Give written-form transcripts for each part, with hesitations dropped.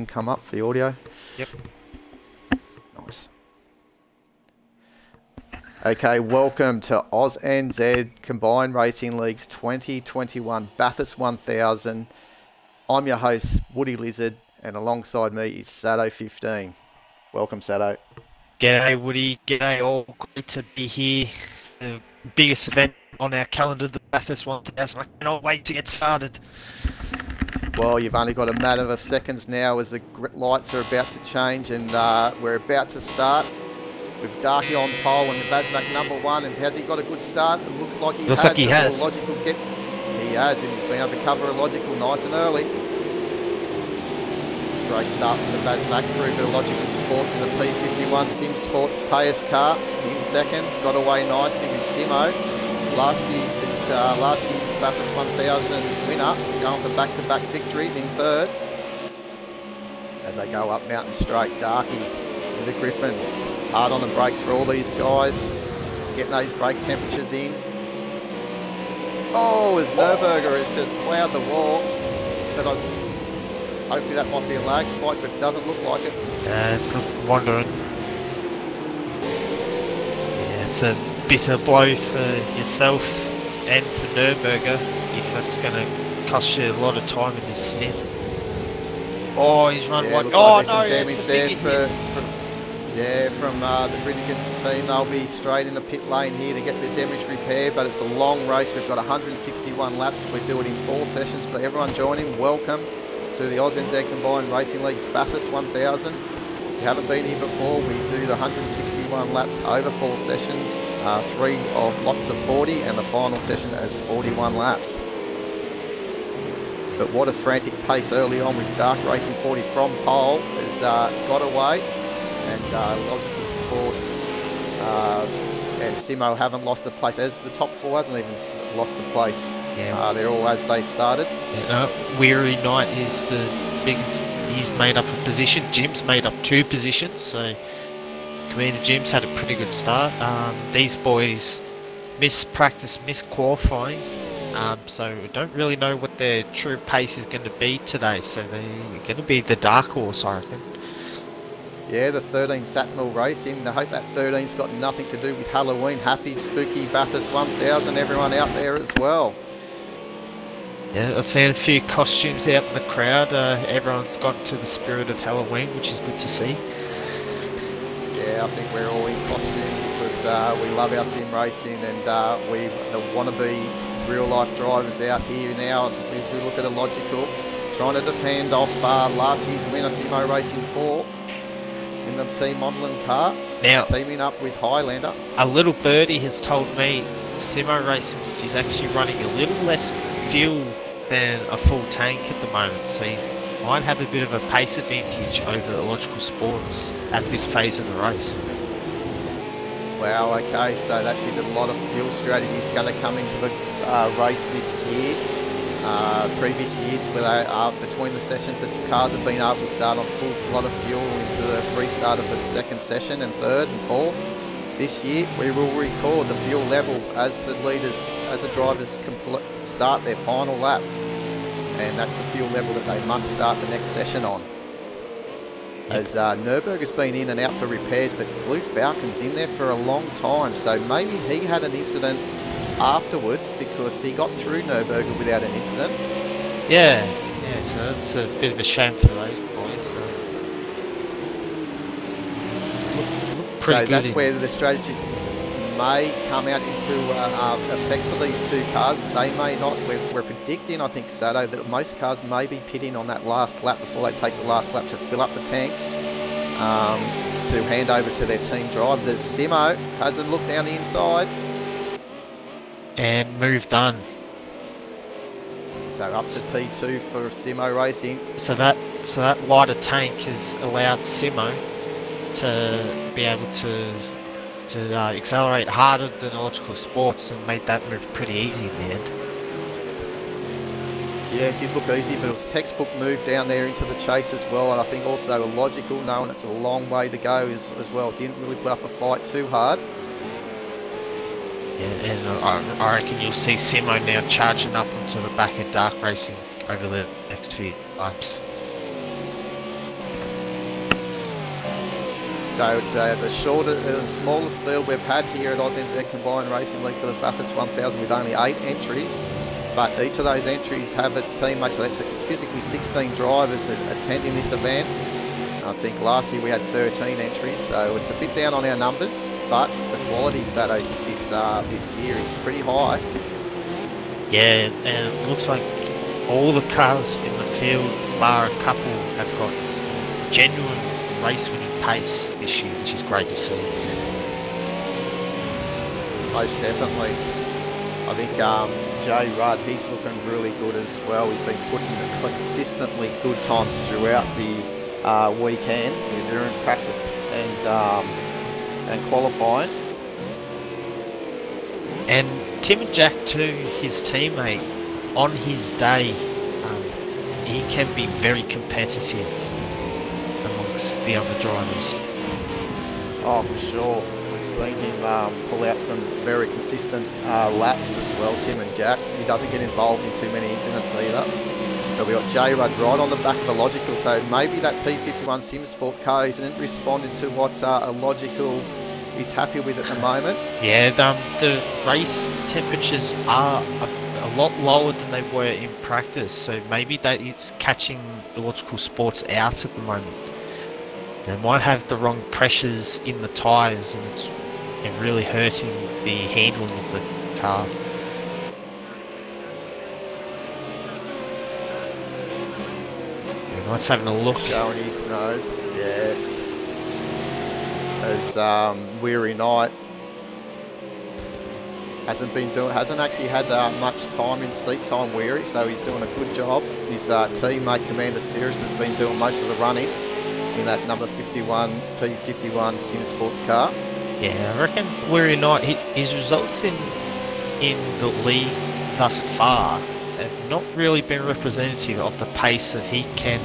can come up for the audio. Yep. Nice. Okay, welcome to AusNZ Combined Racing League's 2021 Bathurst 1000. I'm your host, Woody Lizard, and alongside me is Sado15. Welcome, Sado. G'day, Woody. G'day, all. Great to be here. The biggest event on our calendar, the Bathurst 1000. I cannot wait to get started. Well, you've only got a matter of seconds now as the lights are about to change, and we're about to start with Darky on pole and Basmac #1. And has he got a good start? It looks like he has. He has. Logical get. He has, and he's been able to cover a Logical nice and early. Great start from the Basmac through to Logical Sports in the P51 Sim Sports Payas car in second. Got away nicely with Simo. Last year's Bathurst 1000 winner, going for back-to-back victories in third. As they go up Mountain Straight, Darky with the Griffins. Hard on the brakes for all these guys. Getting those brake temperatures in. Oh, as Nürburger has just ploughed the wall. But hopefully that might be a lag spike, but it doesn't look like it. Yeah, it's wondering. Yeah, it's a bitter blow for yourself and for Nürburger if that's going to cost you a lot of time in this stint. Oh, he's run yeah, one. Looks Oh like no, there's some damage there from the Riddigans team. They'll be straight in the pit lane here to get the damage repaired, but it's a long race. We've got 161 laps. We do it in 4 sessions for everyone joining. Welcome to the AusNZ Combined Racing League's Bathurst 1000. If you haven't been here before, we do the 161 laps over 4 sessions, 3 of lots of 40, and the final session is 41 laps. But what a frantic pace early on with Dark Racing 40 from pole has got away, and Logical Sports and Simo haven't lost a place, as the top 4 hasn't even lost a place. Yeah. They're all as they started. Weary Knight is the biggest. He's made up a position. Jim's made up 2 positions, so Commander Jim's had a pretty good start. These boys missed practice, missed qualifying, so we don't really know what their true pace is going to be today. So they're going to be the dark horse, I reckon. Yeah, the 13 Satmel Racing. I hope that 13's got nothing to do with Halloween. Happy spooky Bathurst 1000, everyone out there as well. Yeah, I've seen a few costumes out in the crowd. Everyone's got to the spirit of Halloween, which is good to see. Yeah, I think we're all in costume because we love our sim racing, and we the wannabe real-life drivers out here now. As we look at a Logical, trying to defend off last year's winner, Simo Racing 4, in the Team Modelling car. Now, teaming up with Highlander. A little birdie has told me Simo Racing is actually running a little less fuel than a full tank at the moment, so he might have a bit of a pace advantage over Logical Sports at this phase of the race. Wow, okay, so that's it. A lot of fuel strategies going to come into the race this year. Previous years, where they are between the sessions, that the cars have been able to start on full flood of fuel into the restart of the second session and third and fourth. This year, we will record the fuel level as the leaders, as the drivers start their final lap. And that's the fuel level that they must start the next session on. As Nürburger's been in and out for repairs, but Blue Falcon's in there for a long time. So maybe he had an incident afterwards because he got through Nürburger without an incident. Yeah, so that's a bit of a shame for those boys. So that's where the strategy may come out into effect for these 2 cars. They may not. We're predicting, I think, Sado, that most cars may be pitting on that last lap before they take the last lap to fill up the tanks to hand over to their team drivers. As Simo has a look down the inside. And moved on. So up to P2 for Simo Racing. So that lighter tank has allowed Simo to be able to accelerate harder than Logical Sports and made that move pretty easy in the end. Yeah, it did look easy, but it was textbook move down there into the chase as well, and I think also a Logical, knowing it's a long way to go as well, didn't really put up a fight too hard. Yeah, and I reckon you'll see Simo now charging up onto the back of Dark Racing over the next few laps. So it's the smallest field we've had here at AusNZ Combined Racing League for the Bathurst 1000 with only 8 entries. But each of those entries have its teammates, so it's physically 16 drivers attending this event. I think last year we had 13 entries, so it's a bit down on our numbers, but the quality Saturday this year is pretty high. Yeah, and it looks like all the cars in the field, bar a couple, have got genuine race-winning pace this year, which is great to see. Most definitely. I think Jay Rudd, he's looking really good as well. He's been putting consistently good times throughout the weekend during practice and qualifying. And Tim and Jack too, his teammate, on his day, he can be very competitive amongst the other drivers. Oh, for sure. We've seen him pull out some very consistent laps as well, Tim and Jack. He doesn't get involved in too many incidents either. But we've got J Rudd right on the back of the Logical, so maybe that P51 Sim Sports car isn't responding to what a Logical is happy with at the moment. Yeah, the race temperatures are a lot lower than they were in practice, so maybe that is catching the Logical Sports out at the moment. They might have the wrong pressures in the tyres, and it's really hurting the handling of the car. Let's having a look. Showing his nose, yes. As Weary Knight hasn't actually had much time in seat time, Weary, so he's doing a good job. His teammate Commander Steeris has been doing most of the running in that number 51 P51 Sim Sports car. Yeah, I reckon Weary Knight, his results in the league thus far have not really been representative of the pace that he can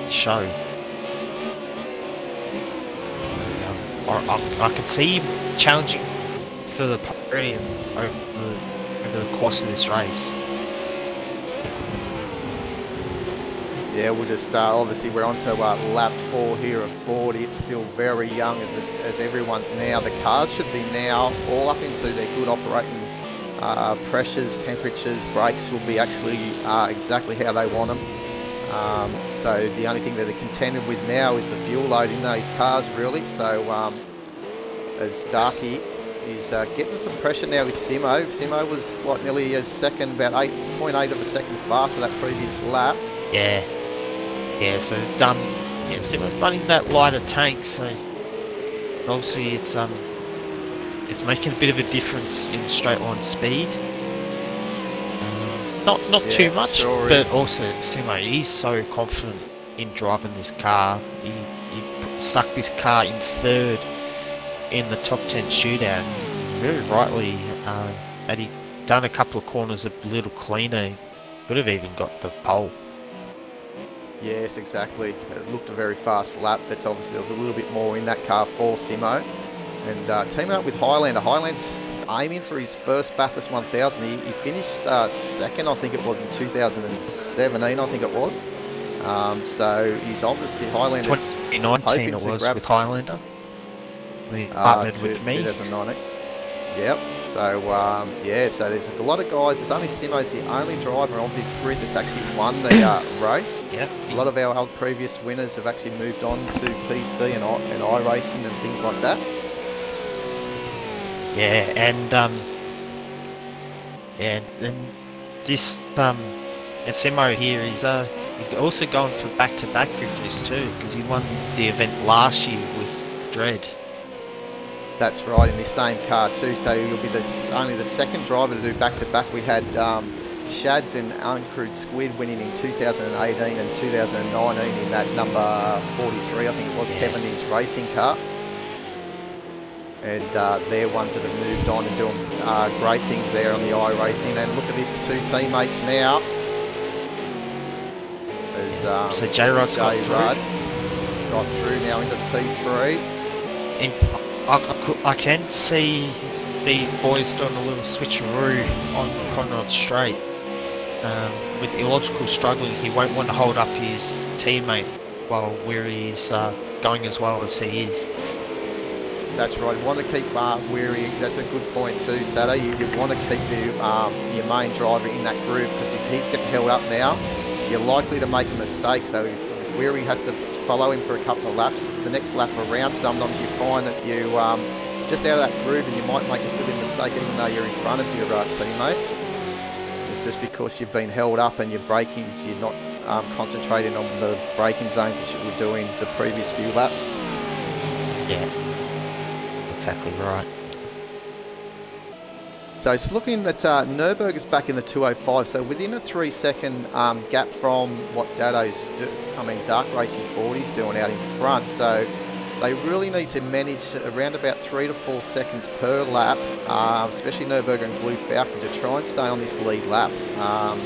show. I can see him challenging for the podium over the course of this race. Yeah, we'll just obviously we're on to lap 4 here of 40. It's still very young as everyone's now. The cars should be now all up into their good operating pressures, temperatures, brakes will be actually exactly how they want them. So the only thing that they're contended with now is the fuel load in those cars, really. So as Darky is getting some pressure now with Simo. Simo was what, nearly a second, about 8.8 of a second faster that previous lap. Yeah. Yeah, so Simo running that lighter tank, so obviously it's making a bit of a difference in straight line speed. Not too much, sure but is. also Simo, he's so confident in driving this car. He stuck this car in 3rd in the top 10 shootout. Very rightly, had he done a couple of corners a little cleaner, he would have even got the pole. Yes, exactly. It looked a very fast lap, but obviously there was a little bit more in that car for Simo. And teaming up with Highlander. Highlander's aiming for his first Bathurst 1000. He finished 2nd, I think it was, in 2017, I think it was. So he's obviously Highlander's 2019 it was with Highlander. He partnered with me. 2019. Yep. So yeah. So there's a lot of guys. There's only Simo's the only driver of this grid that's actually won the race. Yep. A lot of our previous winners have actually moved on to PC and iRacing and things like that. Yeah, and this and Simo here, he's also going for back-to-back victories too, because he won the event last year with Dread. That's right, in this same car too. So he'll be only the 2nd driver to do back-to-back. We had Shads and Uncrewed Squid winning in 2018 and 2019 in that number 43, I think it was, Kevin's racing car. And they're ones that have moved on and doing great things there on the iRacing. And look at this, the 2 teammates now. As, so J Rod's got through now into P3. I can see the boys doing a little switcheroo on Conrod Straight. With Illogical struggling, he won't want to hold up his teammate while Weary is going as well as he is. That's right. You want to keep wary. That's a good point too, Sato. You want to keep your main driver in that groove, because if he's getting held up now, you're likely to make a mistake. So if Weary has to follow him for a couple of laps, the next lap around, sometimes you find that you just out of that groove, and you might make a silly mistake even though you're in front of your teammate. It's just because you've been held up and your braking's, you're not concentrating on the braking zones that you were doing the previous few laps. Yeah, exactly right. So it's looking at Nürburgring's back in the 205, so within a 3-second gap from what Dark Racing 40's doing out in front. So they really need to manage around about 3 to 4 seconds per lap, especially Nürburgring and Blue Falcon, to try and stay on this lead lap,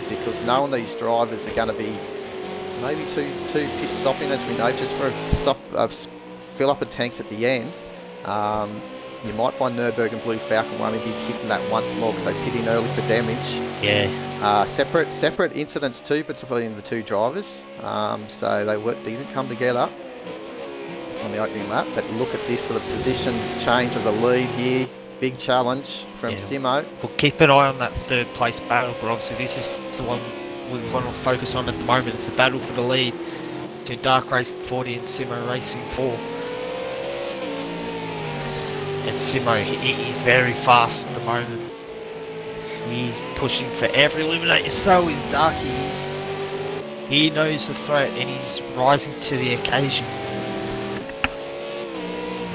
because knowing these drivers are going to be maybe two pit stopping, as we know, just for a stop, fill up of tanks at the end. You might find Nürburgring and Blue Falcon will only be hitting that once more because they pit in early for damage. Yeah. Separate incidents too between the two drivers, so they didn't come together on the opening lap. But look at this for the position change of the lead here. Big challenge from Simo. We'll keep an eye on that third place battle, but obviously this is the one we want to focus on at the moment. It's a battle for the lead between Dark Racing 40 and Simo Racing 4. And Simo, he's very fast at the moment. He's pushing for every eliminator, so is Darky. He knows the threat and he's rising to the occasion.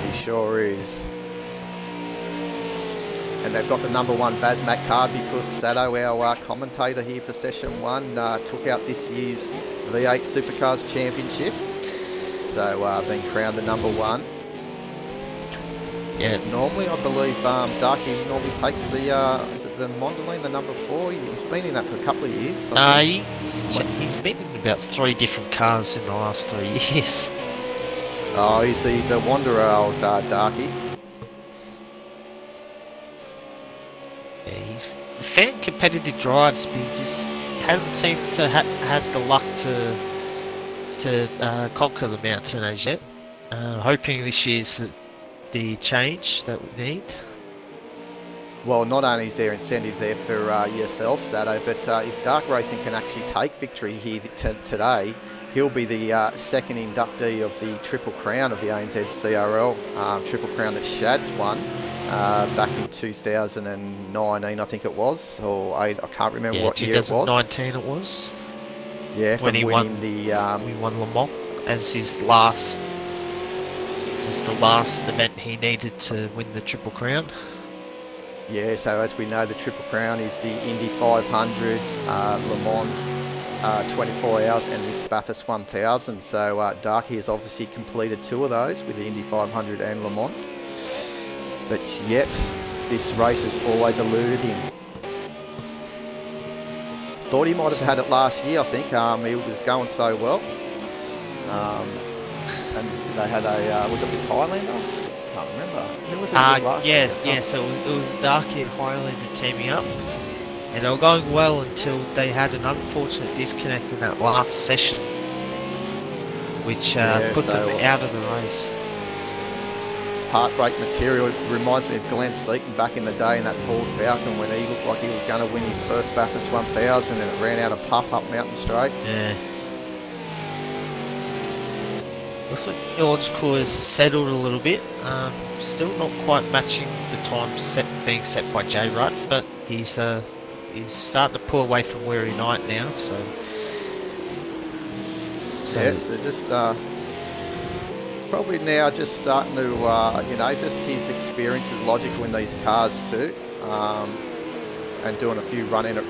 He sure is. And they've got the #1 Bazmak car because Sato, our commentator here for Session 1, took out this year's V8 Supercars Championship. So being crowned the #1. Yeah. Normally, I believe Darky normally takes the, is it the Mondelez, the #4? He's been in that for a couple of years. He's been in about 3 different cars in the last 3 years. Oh, he's a wanderer, old Darky. Yeah, he's found competitive drives, but he just hasn't seemed to had the luck to conquer the mountain as yet. Hoping this year's the change that we need. Well, not only is there incentive there for yourself, Sato, but if Dark Racing can actually take victory here today, he'll be the second inductee of the Triple Crown of the ANZ CRL, Triple Crown that Shads won back in 2019, I think it was, or I can't remember what year it was. 2019 it was. Yeah, when he won the we won Le Mans as his last. It's the last event he needed to win the Triple Crown. Yeah, so as we know, the Triple Crown is the Indy 500, Le Mans 24 hours, and this Bathurst 1000. So Darky has obviously completed 2 of those with the Indy 500 and Le Mans. But yet, this race has always eluded him. Thought he might have had it last year, I think. He was going so well. And they had a, was it with Highlander? Can't remember. Who was it last year? Yeah, so it was Darky and Highlander teaming up. And they were going well until they had an unfortunate disconnect in that last session. Which put them out of the race. Heartbreak material. It reminds me of Glenn Seaton back in the day in that Ford Falcon when he looked like he was going to win his first Bathurst 1000 and it ran out of puff up Mountain Straight. Yeah. Looks like Illogical has settled a little bit. Still not quite matching the time being set by J Rudd, but he's starting to pull away from Weary Knight now. So yeah, so just probably now just starting to just his experience is logical in these cars too. And doing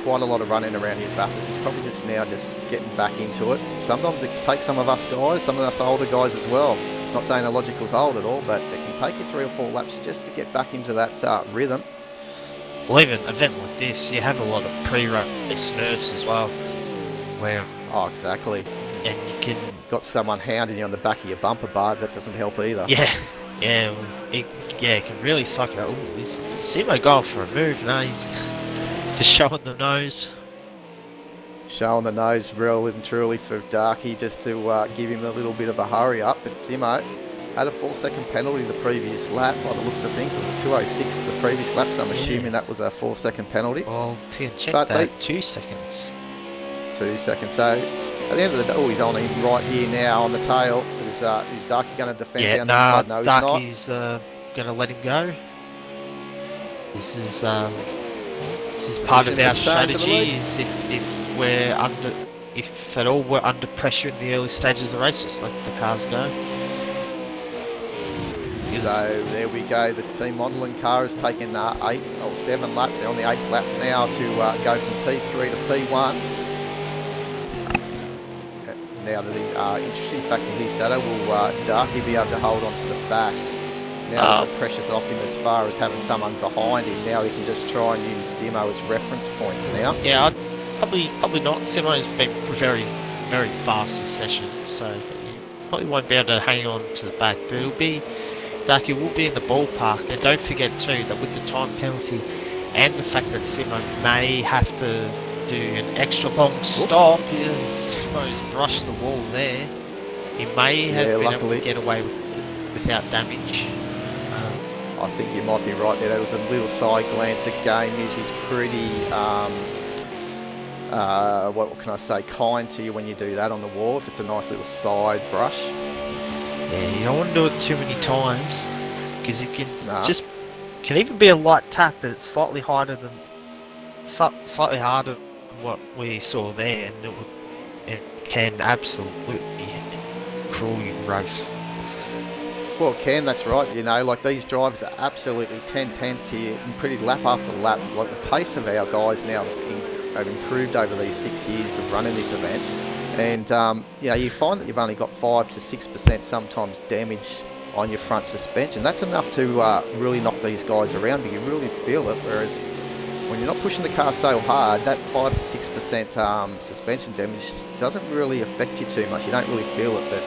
quite a lot of running around here at Bathurst. He's probably just now getting back into it. Sometimes it can take some of us guys, some of us older guys as well. Not saying Illogical's old at all, but it can take you 3 or 4 laps just to get back into that rhythm. Well, even an event like this, you have a lot of pre-race nerves as well. Where exactly. And you can got someone hounding you on the back of your bumper bar. That doesn't help either. Yeah. It can really psych you out. Ooh, is Simo going for a move? No, he's just showing the nose. Showing the nose, real and truly, for Darky, just to give him a little bit of a hurry up. But Simo, had a 4-second penalty the previous lap by the looks of things. It was a 2:06 the previous lap, so I'm assuming that was a 4-second penalty. Well, check But that. 2 seconds. 2 seconds. So at the end of the day, oh, he's on him right here now on the tail. Is Darky going to defend down the inside? No, Darky's going to let him go. This is part of our strategy. Is if at all we're under pressure in the early stages of the race, just let the cars go. So there we go. The Team Mondelez car has taken 8 or 7 laps. They're on the 8th lap now to go from P3 to P1. Now the interesting factor here, Sato, will Darky be able to hold on to the back? Now that the pressure's off him as far as having someone behind him, now he can just try and use Simo as reference points now. Yeah, I'd probably not. Simo's been very, very fast this session, so he probably won't be able to hang on to the back. But Darky will be in the ballpark, and don't forget too that with the time penalty and the fact that Simo may have to do an extra long stop because Simo's brushed the wall there, he may have been able to get away without damage. I think you might be right there. That was a little side glance again. Usually pretty, what can I say, kind to you when you do that on the wall, if it's a nice little side brush. Yeah, you don't want to do it too many times, because it can even be a light tap, but it's slightly harder than what we saw there, and it can absolutely cruel your race. Well, Ken, that's right. You know, like these drivers are absolutely 10-tenths here, and pretty lap after lap. Like the pace of our guys now have improved over these 6 years of running this event. And, you know, you find that you've only got 5 to 6% sometimes damage on your front suspension. That's enough to really knock these guys around, but you really feel it. Whereas when you're not pushing the car so hard, that 5 to 6% suspension damage doesn't really affect you too much. You don't really feel it, but,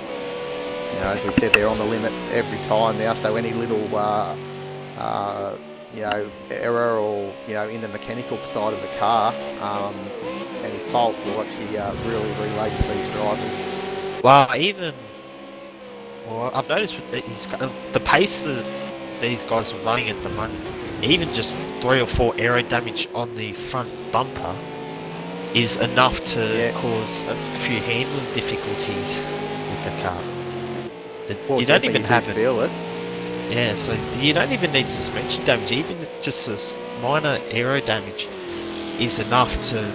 you know, as we said, they're on the limit every time now, so any little, you know, error or, you know, in the mechanical side of the car, any fault will actually really relate to these drivers. Well, I've noticed with the pace that these guys are running at the moment, even just 3 or 4 aero damage on the front bumper is enough to cause a few handling difficulties with the car. Well, you don't even have it. Feel it. Yeah, so you don't even need suspension damage. Even just a minor aero damage is enough to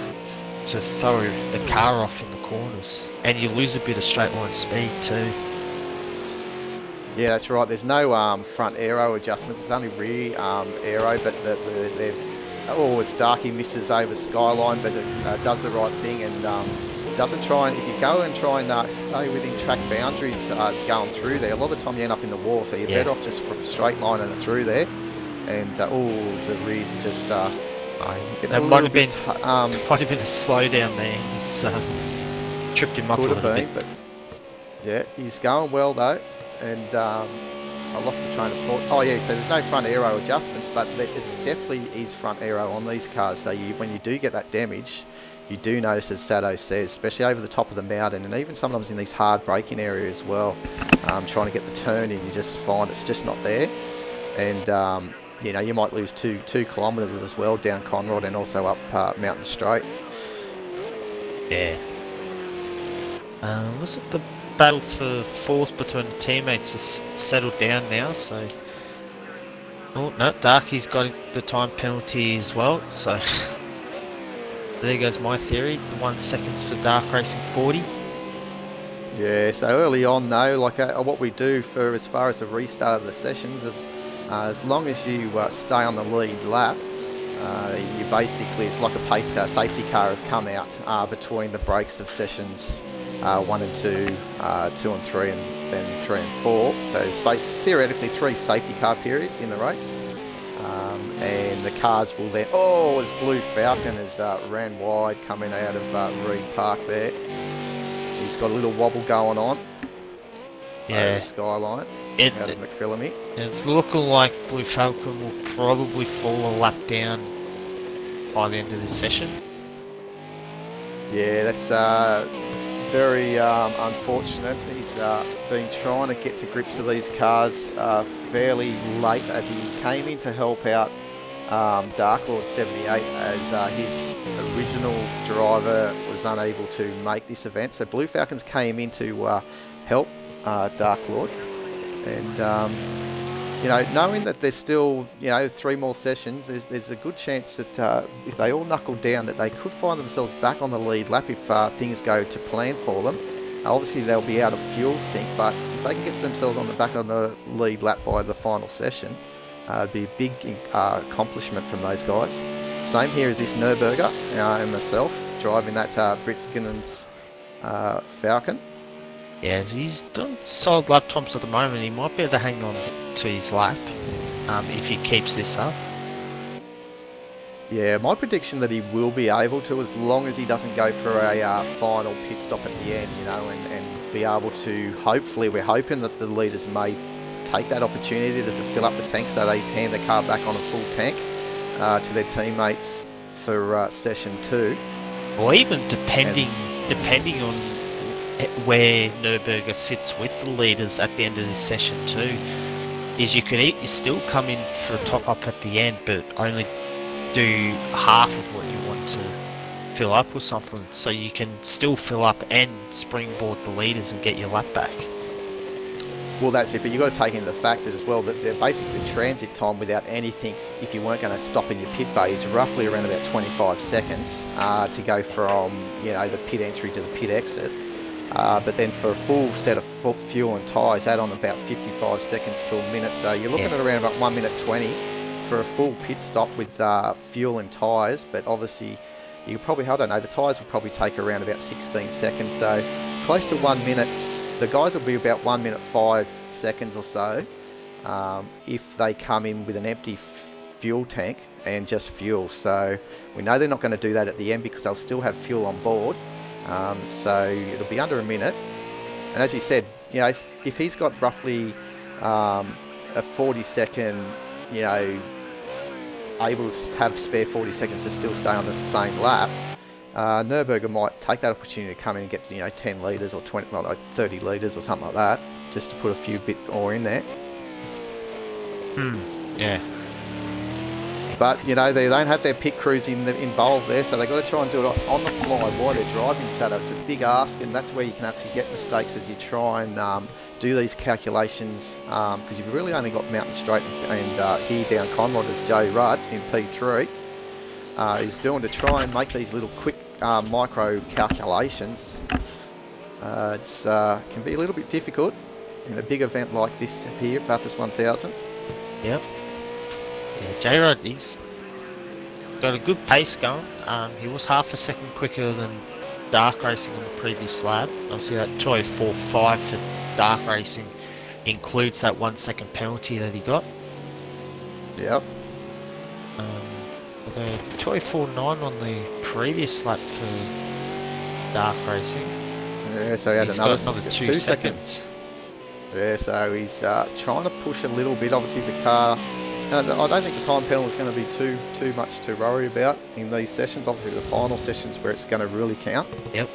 throw the car off in the corners, and you lose a bit of straight line speed too. Yeah, that's right. There's no front aero adjustments. It's only rear aero, but it's Darky misses over Skyline, but it does the right thing and doesn't try and, if you go and try and stay within track boundaries going through there, a lot of the time you end up in the wall, so you're better off just from straight lining it through there. And the rears are just that might have been a slowdown there. He's tripped him up a little bit. But yeah, he's going well though. And I lost my train of thought. Oh yeah, so there's no front aero adjustments, but it's definitely is front aero on these cars. So when you do get that damage, you do notice, as Sato says, especially over the top of the mountain, and even sometimes in these hard braking areas as well, trying to get the turn in, you just find it's just not there. And you know, you might lose two kilometres as well down Conrod and also up Mountain Straight. Yeah. Looks like the battle for fourth between the teammates has settled down now, so... Oh, no, Darky's got the time penalty as well, so... There goes my theory, the 1 seconds for Dark Racing 40. Yeah, so early on though, like what we do for as far as the restart of the sessions is, as long as you stay on the lead lap, you basically, it's like a pace safety car has come out between the breaks of sessions 1 and 2, 2 and 3, and then 3 and 4. So it's theoretically 3 safety car periods in the race. And the cars will then, as Blue Falcon has ran wide coming out of Reed Park there. He's got a little wobble going on. Over the Skyline out of McPhillamy. It's looking like Blue Falcon will probably fall a lap down by the end of this session. Yeah, that's very unfortunate. He's been trying to get to grips with these cars fairly late as he came in to help out Dark Lord 78 as his original driver was unable to make this event. So Blue Falcons came in to help Dark Lord, and you know, knowing that there's still, you know, 3 more sessions, there's a good chance that if they all knuckle down, that they could find themselves back on the lead lap if things go to plan for them. Obviously, they'll be out of fuel sync, but if they can get themselves on the back of the lead lap by the final session, it'd be a big accomplishment from those guys. Same here as this Nürburger and myself driving that Britkinen's Falcon. Yeah, he's doing solid lap times at the moment. He might be able to hang on to his lap if he keeps this up. Yeah, my prediction that he will be able to, as long as he doesn't go for a final pit stop at the end, you know, and be able to, hopefully, we're hoping that the leaders may take that opportunity to fill up the tank so they hand the car back on a full tank to their teammates for session 2. Or even depending on where Nürburger sits with the leaders at the end of this session 2, is you could still come in for a top up at the end, but only do half of what you want to fill up or something, so you can still fill up and springboard the leaders and get your lap back. Well, that's it, but you've got to take into the factors as well that they're basically transit time without anything. If you weren't going to stop in your pit bay, is roughly around about 25 seconds to go from, you know, the pit entry to the pit exit. But then for a full set of fuel and tyres, add on about 55 seconds to a minute. So you're looking at around about 1 minute 20 for a full pit stop with fuel and tyres. But obviously, you probably, I don't know, the tyres will probably take around about 16 seconds. So close to 1 minute. The guys will be about 1 minute 5 seconds or so if they come in with an empty fuel tank and just fuel. So we know they're not going to do that at the end because they'll still have fuel on board. So it'll be under a minute, and as you said, you know, if he's got roughly a 40-second, you know, able to have spare 40 seconds to still stay on the same lap, Nürburger might take that opportunity to come in and get, you know, 10 litres or 20, well, like 30 litres or something like that, just to put a few bit more in there. Yeah. But, you know, they don't have their pit crews involved there, so they've got to try and do it on the fly while they're driving. So it's a big ask, and that's where you can actually get mistakes as you try and do these calculations, because you've really only got Mountain Straight and here down Conrod as Joe Rudd in P3 is doing to try and make these little quick micro calculations. It's can be a little bit difficult in a big event like this here, Bathurst 1000. Yep. Yeah, J-Rod, he's got a good pace going. He was half a second quicker than Dark Racing on the previous lap. Obviously that 2:04.5 for Dark Racing includes that 1 second penalty that he got. Yep. Although 2:04.9 on the previous lap for Dark Racing. Yeah, so he had another 2 seconds. Yeah, so he's trying to push a little bit. Obviously the car, I don't think the time penalty is going to be too much to worry about in these sessions. Obviously the final sessions where it's going to really count. Yep.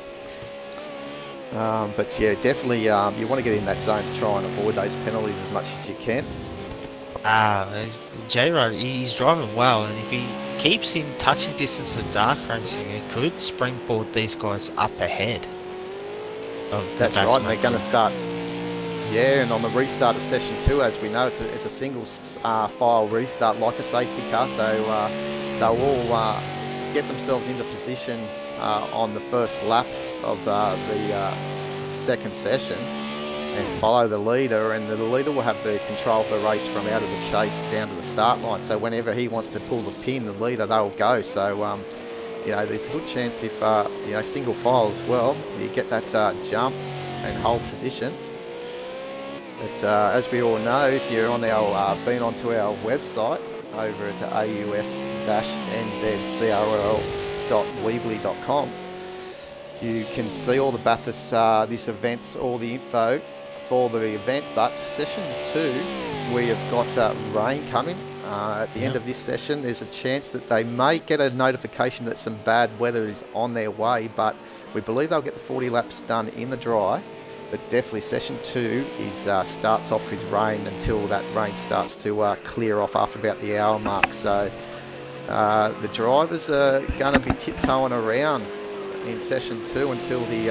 But yeah, definitely you want to get in that zone to try and avoid those penalties as much as you can. J-Rod, he's driving well, and if he keeps in touching distance of Dark Racing, he could springboard these guys up ahead of the That's right, and they're going to start. Yeah, and on the restart of session 2, as we know, it's a single file restart like a safety car, so they'll all get themselves into position on the first lap of the second session and follow the leader, and the leader will have the control of the race from out of the chase down to the start line. So whenever he wants to pull the pin, the leader, they'll go. So you know, there's a good chance if you know, single file as well, you get that jump and hold position. But as we all know, if you're on our been onto our website over at aus-nzcrl.weebly.com, you can see all the Bathurst this event's all the info for the event. But session 2, we have got rain coming At the end of this session, there's a chance that they may get a notification that some bad weather is on their way, but we believe they'll get the 40 laps done in the dry. But definitely session 2 is starts off with rain until that rain starts to clear off after about the hour mark. So the drivers are going to be tiptoeing around in session 2 until the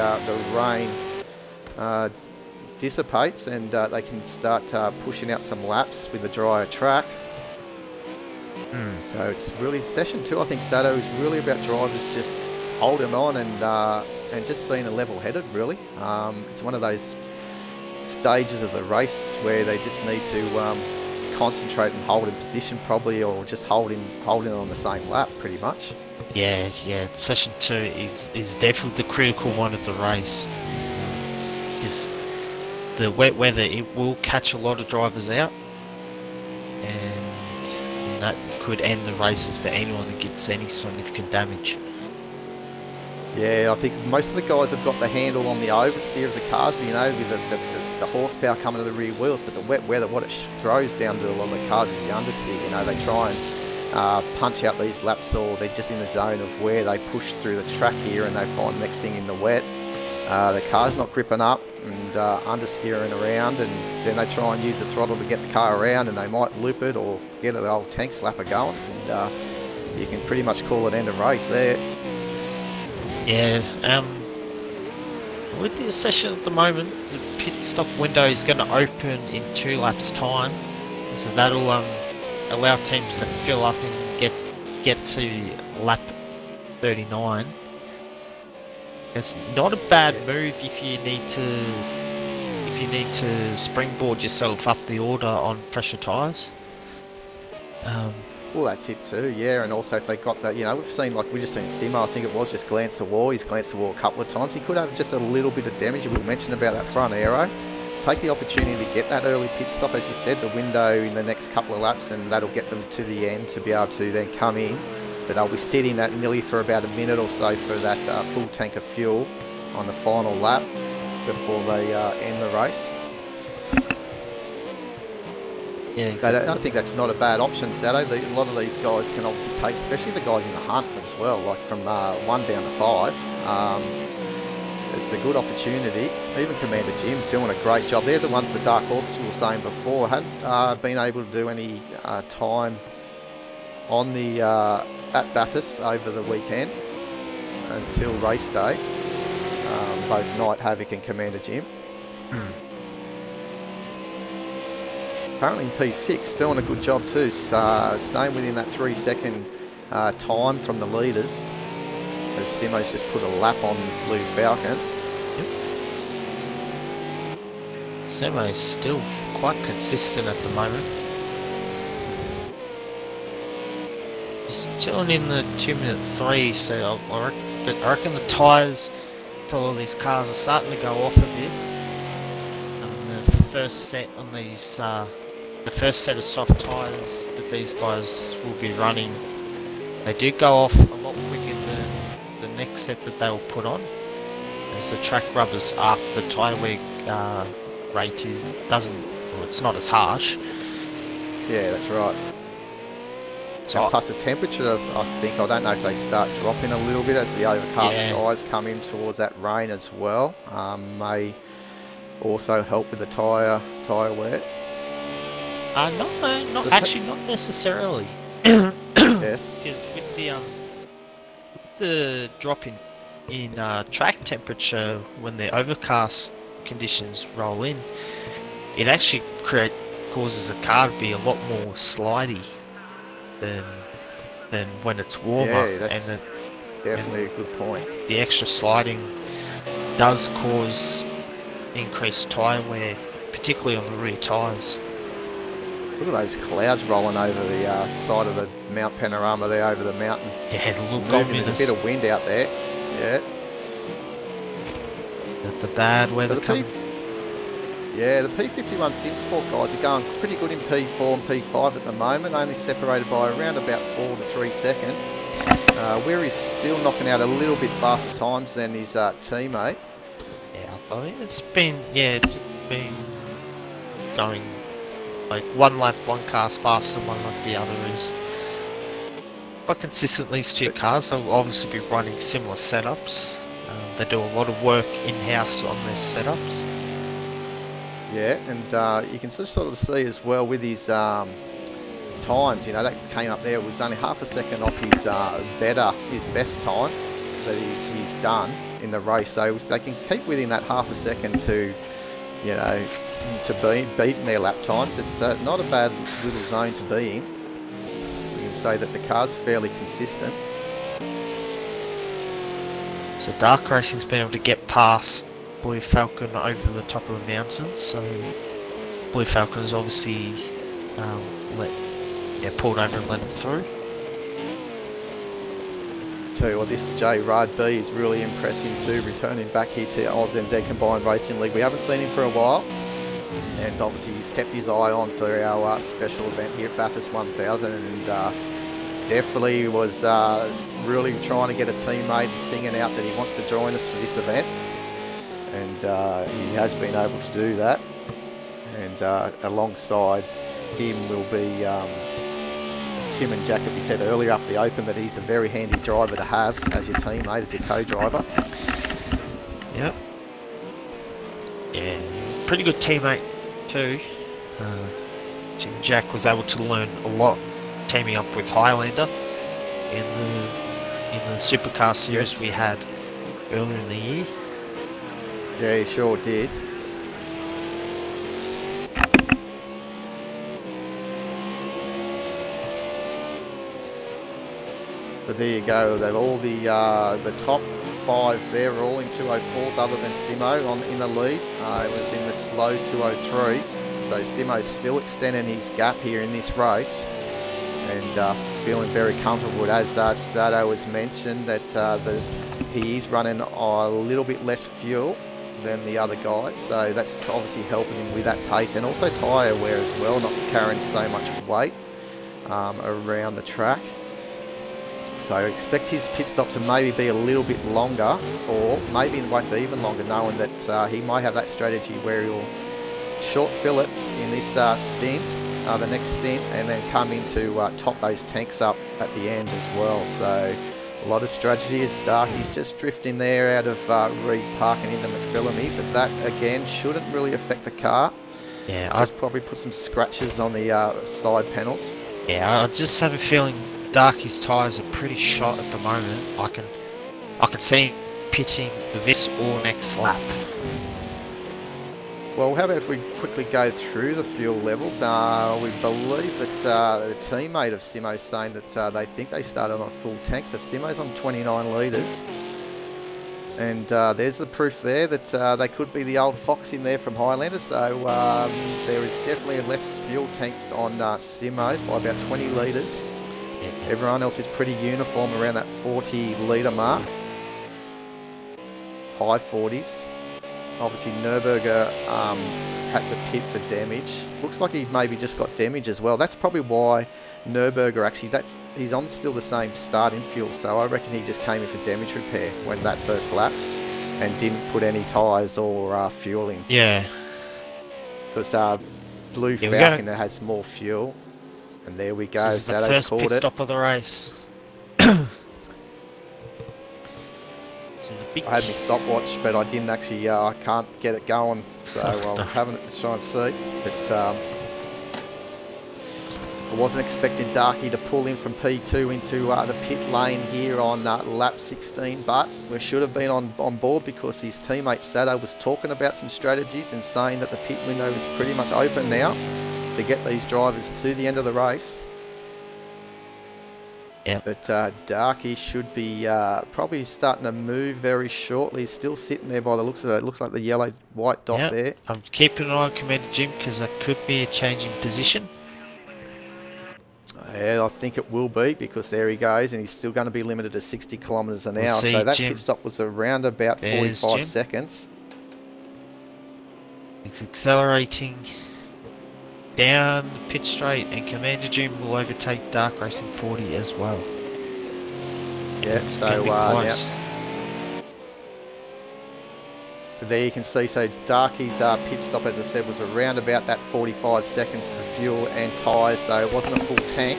rain dissipates and they can start pushing out some laps with a drier track. So it's really session 2, I think, Sato, is really about drivers just holding on and just being level-headed, really. It's one of those stages of the race where they just need to concentrate and hold in position, probably, or just holding on the same lap, pretty much. Yeah. Session 2 is definitely the critical one of the race. Because the wet weather, it will catch a lot of drivers out, and that could end the races for anyone that gets any significant damage. Yeah, I think most of the guys have got the handle on the oversteer of the cars, you know, with the horsepower coming to the rear wheels, but the wet weather, what it throws down to a lot of the cars is the understeer. You know, they try and punch out these laps, or they're just in the zone of where they push through the track here and they find the next thing in the wet. The car's not gripping up and understeering around, and then they try and use the throttle to get the car around, and they might loop it or get an old tank slapper going, and you can pretty much call it end of race there. Yeah, with this session at the moment, the pit stop window is going to open in 2 laps time, so that'll allow teams to fill up and get to lap 39. It's not a bad move if you need to springboard yourself up the order on pressure tyres. Well, that's it too, yeah, and also if they got that, you know, we've seen, like, we just seen Simo, I think it was, just glance the wall. He's glanced the wall a couple of times. He could have just a little bit of damage. We mentioned about that front aero. Take the opportunity to get that early pit stop, as you said, the window in the next couple of laps, and that'll get them to the end to be able to then come in. But they'll be sitting at nearly for about a minute or so for that full tank of fuel on the final lap before they end the race. Yeah, exactly. I think that's not a bad option, Sato. A lot of these guys can obviously take, especially the guys in the hunt as well, like from 1 down to 5. It's a good opportunity. Even Commander Jim doing a great job. They're the ones, the dark horses we were saying before, hadn't been able to do any time on the at Bathurst over the weekend until race day. Both Night Havoc and Commander Jim. Apparently in P6, doing a good job too, staying within that 3-second time from the leaders. As Simo's just put a lap on Blue Falcon. Simo's still quite consistent at the moment. He's chilling in the 2-minute 3, so I reckon the tyres for all these cars are starting to go off a bit. And the first set on these, the first set of soft tyres that these guys will be running, they do go off a lot quicker than the next set that they will put on, as the track rubbers after the tyre wear rate it's not as harsh. Yeah, that's right. So plus the temperatures, I don't know if they start dropping a little bit as the overcast skies come in towards that rain as well. May also help with the tyre wear. Not necessarily. Yes. Because with the drop in track temperature when the overcast conditions roll in, it actually causes the car to be a lot more slidey than when it's warmer. Yeah, that's definitely a good point. The extra sliding does cause increased tyre wear, particularly on the rear tyres. Look at those clouds rolling over the side of the Mount Panorama there, over the mountain. Yeah, look, there's a bit of wind out there. Yeah. Got the bad weather coming. Yeah, the P51 SimSport guys are going pretty good in P4 and P5 at the moment, only separated by around about 4 to 3 seconds. Where he's still knocking out a little bit faster times than his teammate. Yeah, I think it's been going like one lap, one car's faster than one lap the other is quite consistent. These two cars, they'll obviously be running similar setups. They do a lot of work in-house on their setups. Yeah, and you can sort of see as well with his times, you know, that came up there, it was only half a second off his best time that he's done in the race. So if they can keep within that half a second to, you know, to beating their lap times, it's not a bad little zone to be in. You can say that the car's fairly consistent. So Dark Racing's been able to get past Blue Falcon over the top of the mountains. So Blue Falcon's obviously pulled over and let him through. Tell you what, this J Rudd B is really impressive too, returning back here to AusNZ Combined Racing League. We haven't seen him for a while, and obviously he's kept his eye on for our special event here at Bathurst 1000, and definitely was really trying to get a teammate and singing out that he wants to join us for this event, and he has been able to do that. And alongside him will be Tim and Jack, that we said earlier up the open, that he's a very handy driver to have as your teammate, as your co-driver. Yep. Yeah, pretty good teammate too. Tim and Jack was able to learn a lot teaming up with Highlander in the Supercar series we had earlier in the year. Yeah, he sure did. But there you go. They've all the top 5 there are all in 204s, other than Simo in the lead. It was in the low 203s. So Simo's still extending his gap here in this race, and feeling very comfortable. As Sato has mentioned, that he is running a little bit less fuel than the other guys, so that's obviously helping him with that pace, and also tyre wear as well, not carrying so much weight around the track. So expect his pit stop to maybe be a little bit longer, or maybe it won't be even longer, knowing that he might have that strategy where he'll short fill it in this stint, the next stint, and then come in to top those tanks up at the end as well. So a lot of strategy. As Darky's just drifting there out of Reed Park and into McPhillamy, but that again shouldn't really affect the car. Yeah, just probably put some scratches on the side panels. Yeah, I just have a feeling Darky's tyres are pretty shot at the moment. I can see him pitting this or next lap. Well, how about if we quickly go through the fuel levels? We believe that the teammate of Simo's saying that they think they started on a full tank. So Simo's on 29 litres. And there's the proof there that they could be the old fox in there from Highlander. So there is definitely a less fuel tanked on Simo's by about 20 litres. Everyone else is pretty uniform around that 40 litre mark. High 40s. Obviously Nürburger had to pit for damage. Looks like he maybe just got damage as well. That's probably why Nürburger actually, he's on still the same starting fuel. So I reckon he just came in for damage repair when that first lap and didn't put any tyres or fuel in. Yeah. Because Blue Falcon has more fuel. And there we go. This is the first pit stop of the race. I had my stopwatch, but I didn't actually, I can't get it going, so I was having it to try and see. But I wasn't expecting Darky to pull in from P2 into the pit lane here on lap 16, but we should have been on board, because his teammate Sato was talking about some strategies and saying that the pit window is pretty much open now to get these drivers to the end of the race. Yeah. But Darky should be probably starting to move very shortly. He's still sitting there by the looks of it. It looks like the yellow white dot there. I'm keeping an eye on Commander Jim, because that could be a change in position. Yeah, I think it will be, because there he goes, and he's still going to be limited to 60 kilometres an hour. So that pit stop was around about 45 seconds. He's accelerating down the pit straight, and Commander Jim will overtake Dark Racing 40 as well. Yeah, so So there you can see, so Darky's pit stop, as I said, was around about that 45 seconds for fuel and tyres, so it wasn't a full tank.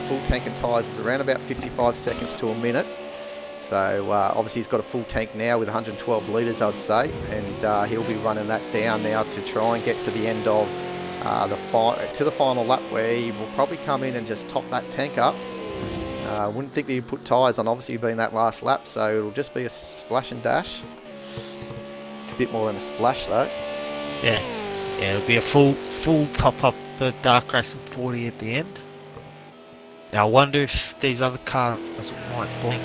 Full tank and tyres is around about 55 seconds to a minute. So obviously he's got a full tank now with 112 litres, I'd say, and he'll be running that down now to try and get to the end of the final lap, where he will probably come in and just top that tank up. I wouldn't think that he'd put tyres on, obviously being that last lap, so it'll just be a splash and dash. A bit more than a splash though. Yeah, it'll be a full top up for Dark Racing 40 at the end. Now I wonder if these other cars might blink.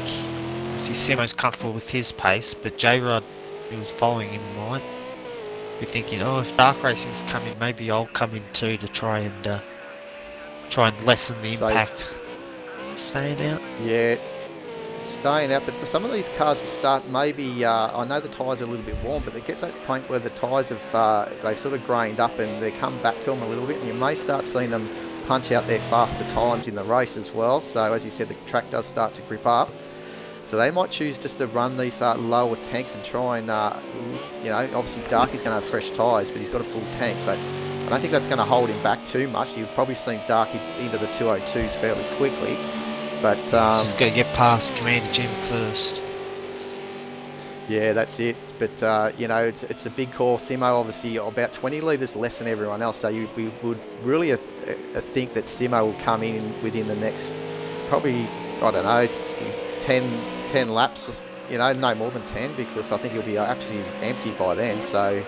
See, Simo's comfortable with his pace, but J-Rod, who was following him, might be thinking, oh, if Dark Racing's coming, maybe I'll come in too to try and lessen the impact. Staying out? Yeah, staying out, but for some of these cars will start maybe, I know the tyres are a little bit warm, but it gets that point where the tyres have, they've sort of grained up and they come back to them a little bit, and you may start seeing them punch out their faster times in the race as well. So as you said, the track does start to grip up. So they might choose just to run these lower tanks and try and, you know, obviously Darky's going to have fresh tyres, but he's got a full tank, but I don't think that's going to hold him back too much. You've probably seen Darky into the 202s fairly quickly. But just got to get past Commander Jim first. Yeah, that's it. But you know, it's a big call. Simo obviously about 20 litres less than everyone else, so we would really think that Simo will come in within the next probably, I don't know, 10 laps. You know, no more than 10, because I think he'll be absolutely empty by then. So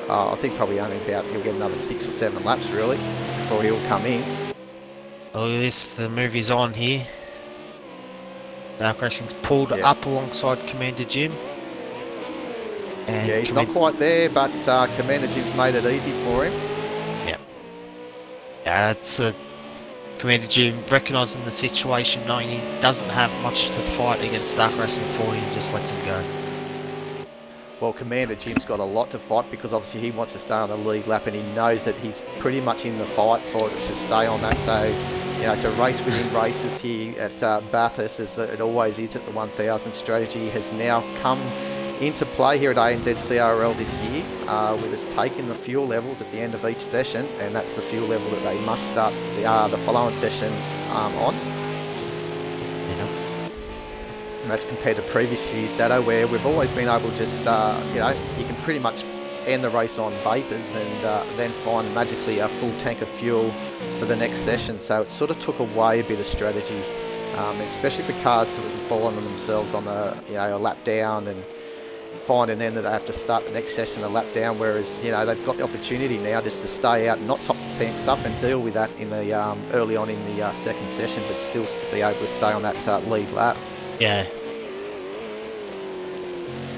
I think probably only about he'll get another 6 or 7 laps really before he'll come in. Oh, this the movie's on here. Dark Racing's pulled up alongside Commander Jim. And yeah, he's not quite there, but Commander Jim's made it easy for him. Yeah, it's Commander Jim recognising the situation, knowing he doesn't have much to fight against Dark Racing 40, and just lets him go. Well, Commander Jim's got a lot to fight, because obviously he wants to stay on the lead lap, and he knows that he's pretty much in the fight to stay on that. So, you know, it's a race within races here at Bathurst, as it always is at the 1000. Strategy has now come into play here at ANZ CRL this year, with us taking the fuel levels at the end of each session, and that's the fuel level that they must start the following session on. And that's compared to previous years, Sato, where we've always been able to just, you know, you can pretty much end the race on vapours and then find magically a full tank of fuel for the next session. So it sort of took away a bit of strategy, especially for cars sort of falling on themselves on the, you know, a lap down, and finding then that they have to start the next session a lap down, whereas, you know, they've got the opportunity now just to stay out and not top the tanks up and deal with that in the early on in the second session, but still to be able to stay on that lead lap. Yeah.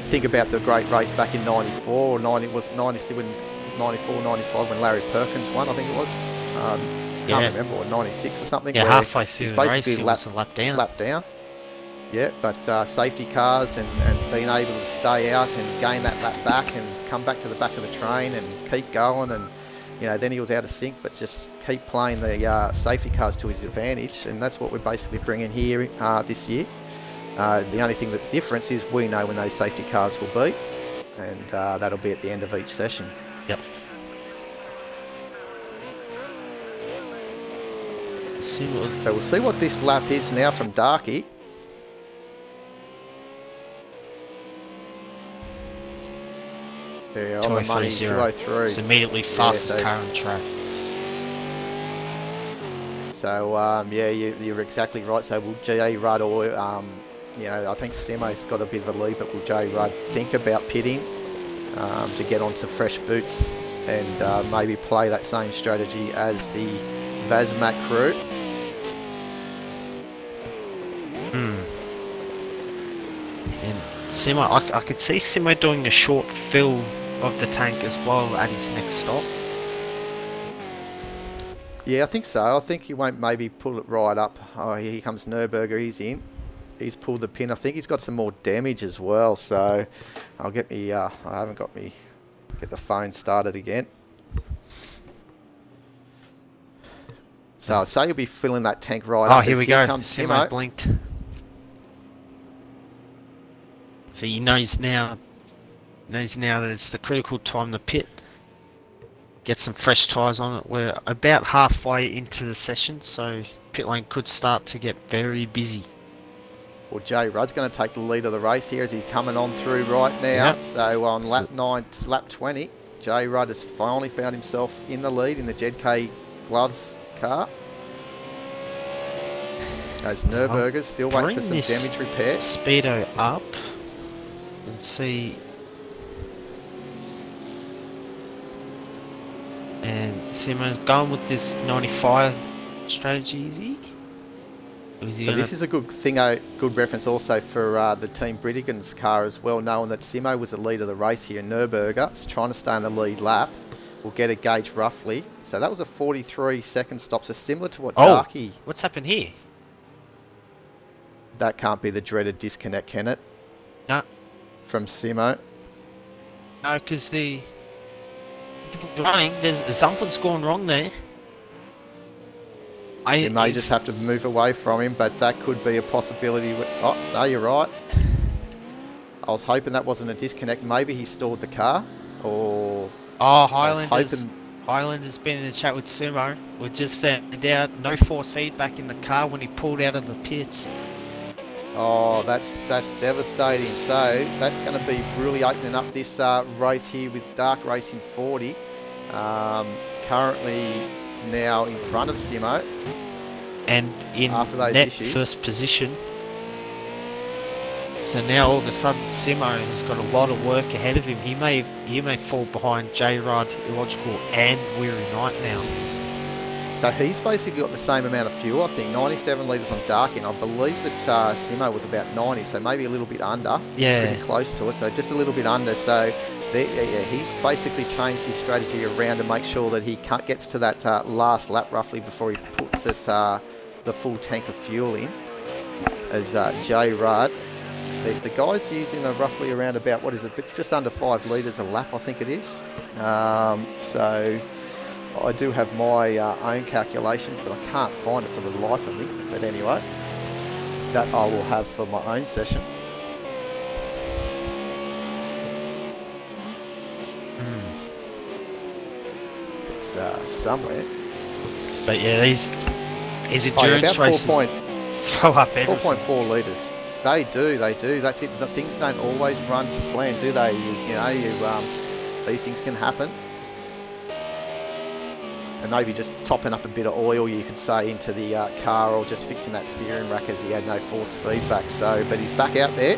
Think about the great race back in 94 or 90, was 94, 95 when Larry Perkins won, I think it was. Can't remember, or 96 or something. Yeah, halfway through it's the basically race, it was a lap down. Yeah, but safety cars and being able to stay out and gain that lap back and come back to the back of the train and keep going, and, you know, then he was out of sync, but just keep playing the safety cars to his advantage, and that's what we're basically bringing here this year. The only thing that difference is we know when those safety cars will be, and that'll be at the end of each session. Yep. So we'll see what this lap is now from Darky. Yeah, on the money, 203. It's immediately fastest car on track. So yeah, you're exactly right. So will J-Rudd or you know, I think Simo's got a bit of a lead, but will J-Rudd think about pitting to get onto fresh boots and maybe play that same strategy as the Vazmat crew? And Simo, I could see Simo doing a short fill of the tank as well at his next stop. Yeah, I think so. I think he won't maybe pull it right up. Oh, here comes Nürburger. He's in. He's pulled the pin. I think he's got some more damage as well. So I'll get me. I haven't got me. Get the phone started again. So I'd say you'll be filling that tank right up. Oh, here we go. Simo's blinked. So he knows now It's now that it's the critical time to pit. Get some fresh tyres on it. We're about halfway into the session, so pit lane could start to get very busy. Well, Jay Rudd's going to take the lead of the race here as he's coming on through right now. Yep. So on lap 20, Jay Rudd has finally found himself in the lead in the JK Gloves car. As Nürburgers still waiting for some damage repair. Speedo up and see. And Simo's going with this 95 strategy, is he? So this is a good thing, good reference also for the Team Britigan's car as well, knowing that Simo was the lead of the race here in Nürburgring. It's trying to stay in the lead lap. We'll get a gauge roughly. So that was a 43-second stop, so similar to what Darky... What's happened here? That can't be the dreaded disconnect, can it? No. From Simo? No, because running, something's gone wrong there. You may just have to move away from him, but that could be a possibility. Oh, no, you're right. I was hoping that wasn't a disconnect. Maybe he stalled the car, or... Oh, Highlander's been in a chat with Simo. We just found out no force feedback in the car when he pulled out of the pits. Oh, that's devastating. So that's going to be really opening up this race here with Dark Racing 40. Currently now in front of Simo. And in after those net issues. First position. So now all of a sudden Simo has got a lot of work ahead of him. He may fall behind J Rudd, Illogical and Weary Knight now. So he's basically got the same amount of fuel, I think, 97 litres on Darkin. I believe that Simo was about 90, so maybe a little bit under. Yeah. Pretty close to it, so just a little bit under. So he's basically changed his strategy around to make sure that he gets to that last lap roughly before he puts it, the full tank of fuel in. As J Rudd, the guy's using roughly around about, what is it, just under 5 litres a lap, I think it is. So I do have my own calculations, but I can't find it for the life of me. But anyway, that I will have for my own session. It's somewhere. But yeah, these endurance races throw up everything. 4.4 litres. They do. That's it. The things don't always run to plan, do they? These things can happen. And maybe just topping up a bit of oil, you could say, into the car, or just fixing that steering rack as he had no force feedback. So, but he's back out there.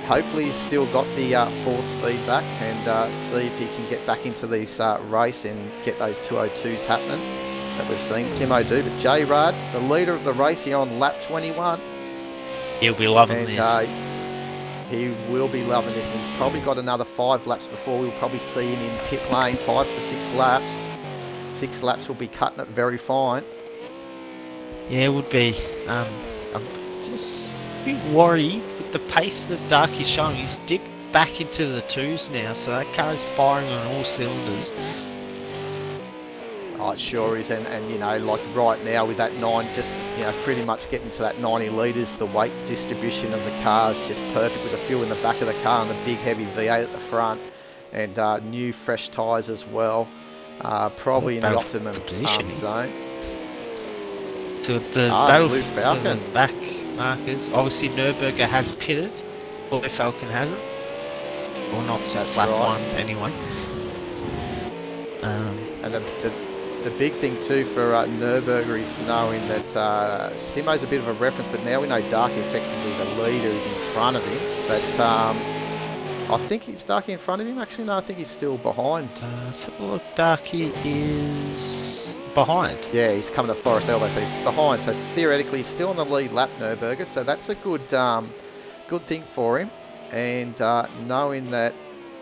Hopefully he's still got the force feedback, and see if he can get back into this race and get those 202s happening that we've seen Simo do. But J Rudd, the leader of the race here on lap 21. He'll be loving this. He will be loving this, and he's probably got another 5 laps before we'll probably see him in pit lane. 5 to 6 laps. 6 laps will be cutting it very fine. Yeah, it would be. I'm just a bit worried with the pace that Dark is showing. He's dipped back into the 2s now, so that car is firing on all cylinders. Oh, it sure is, and you know, like right now with that 9, just, you know, pretty much getting to that 90 litres, the weight distribution of the car is just perfect with the fuel in the back of the car and the big heavy V8 at the front, and new fresh tyres as well. Probably in the optimum zone. So the Battle Falcon back markers. Obviously Nürburgring has pitted, Blue Falcon hasn't, or not since lap 1 anyway. And the big thing too for Nürburgring is knowing that Simo's a bit of a reference, but now we know Darky effectively the leader is in front of him. But I think it's Darky in front of him. Actually, no, I think he's still behind. Let's have a look. Darky is behind. Yeah, he's coming to Forest Elbow, so he's behind. So theoretically, he's still on the lead lap, Nürburgring. So that's a good thing for him. And knowing that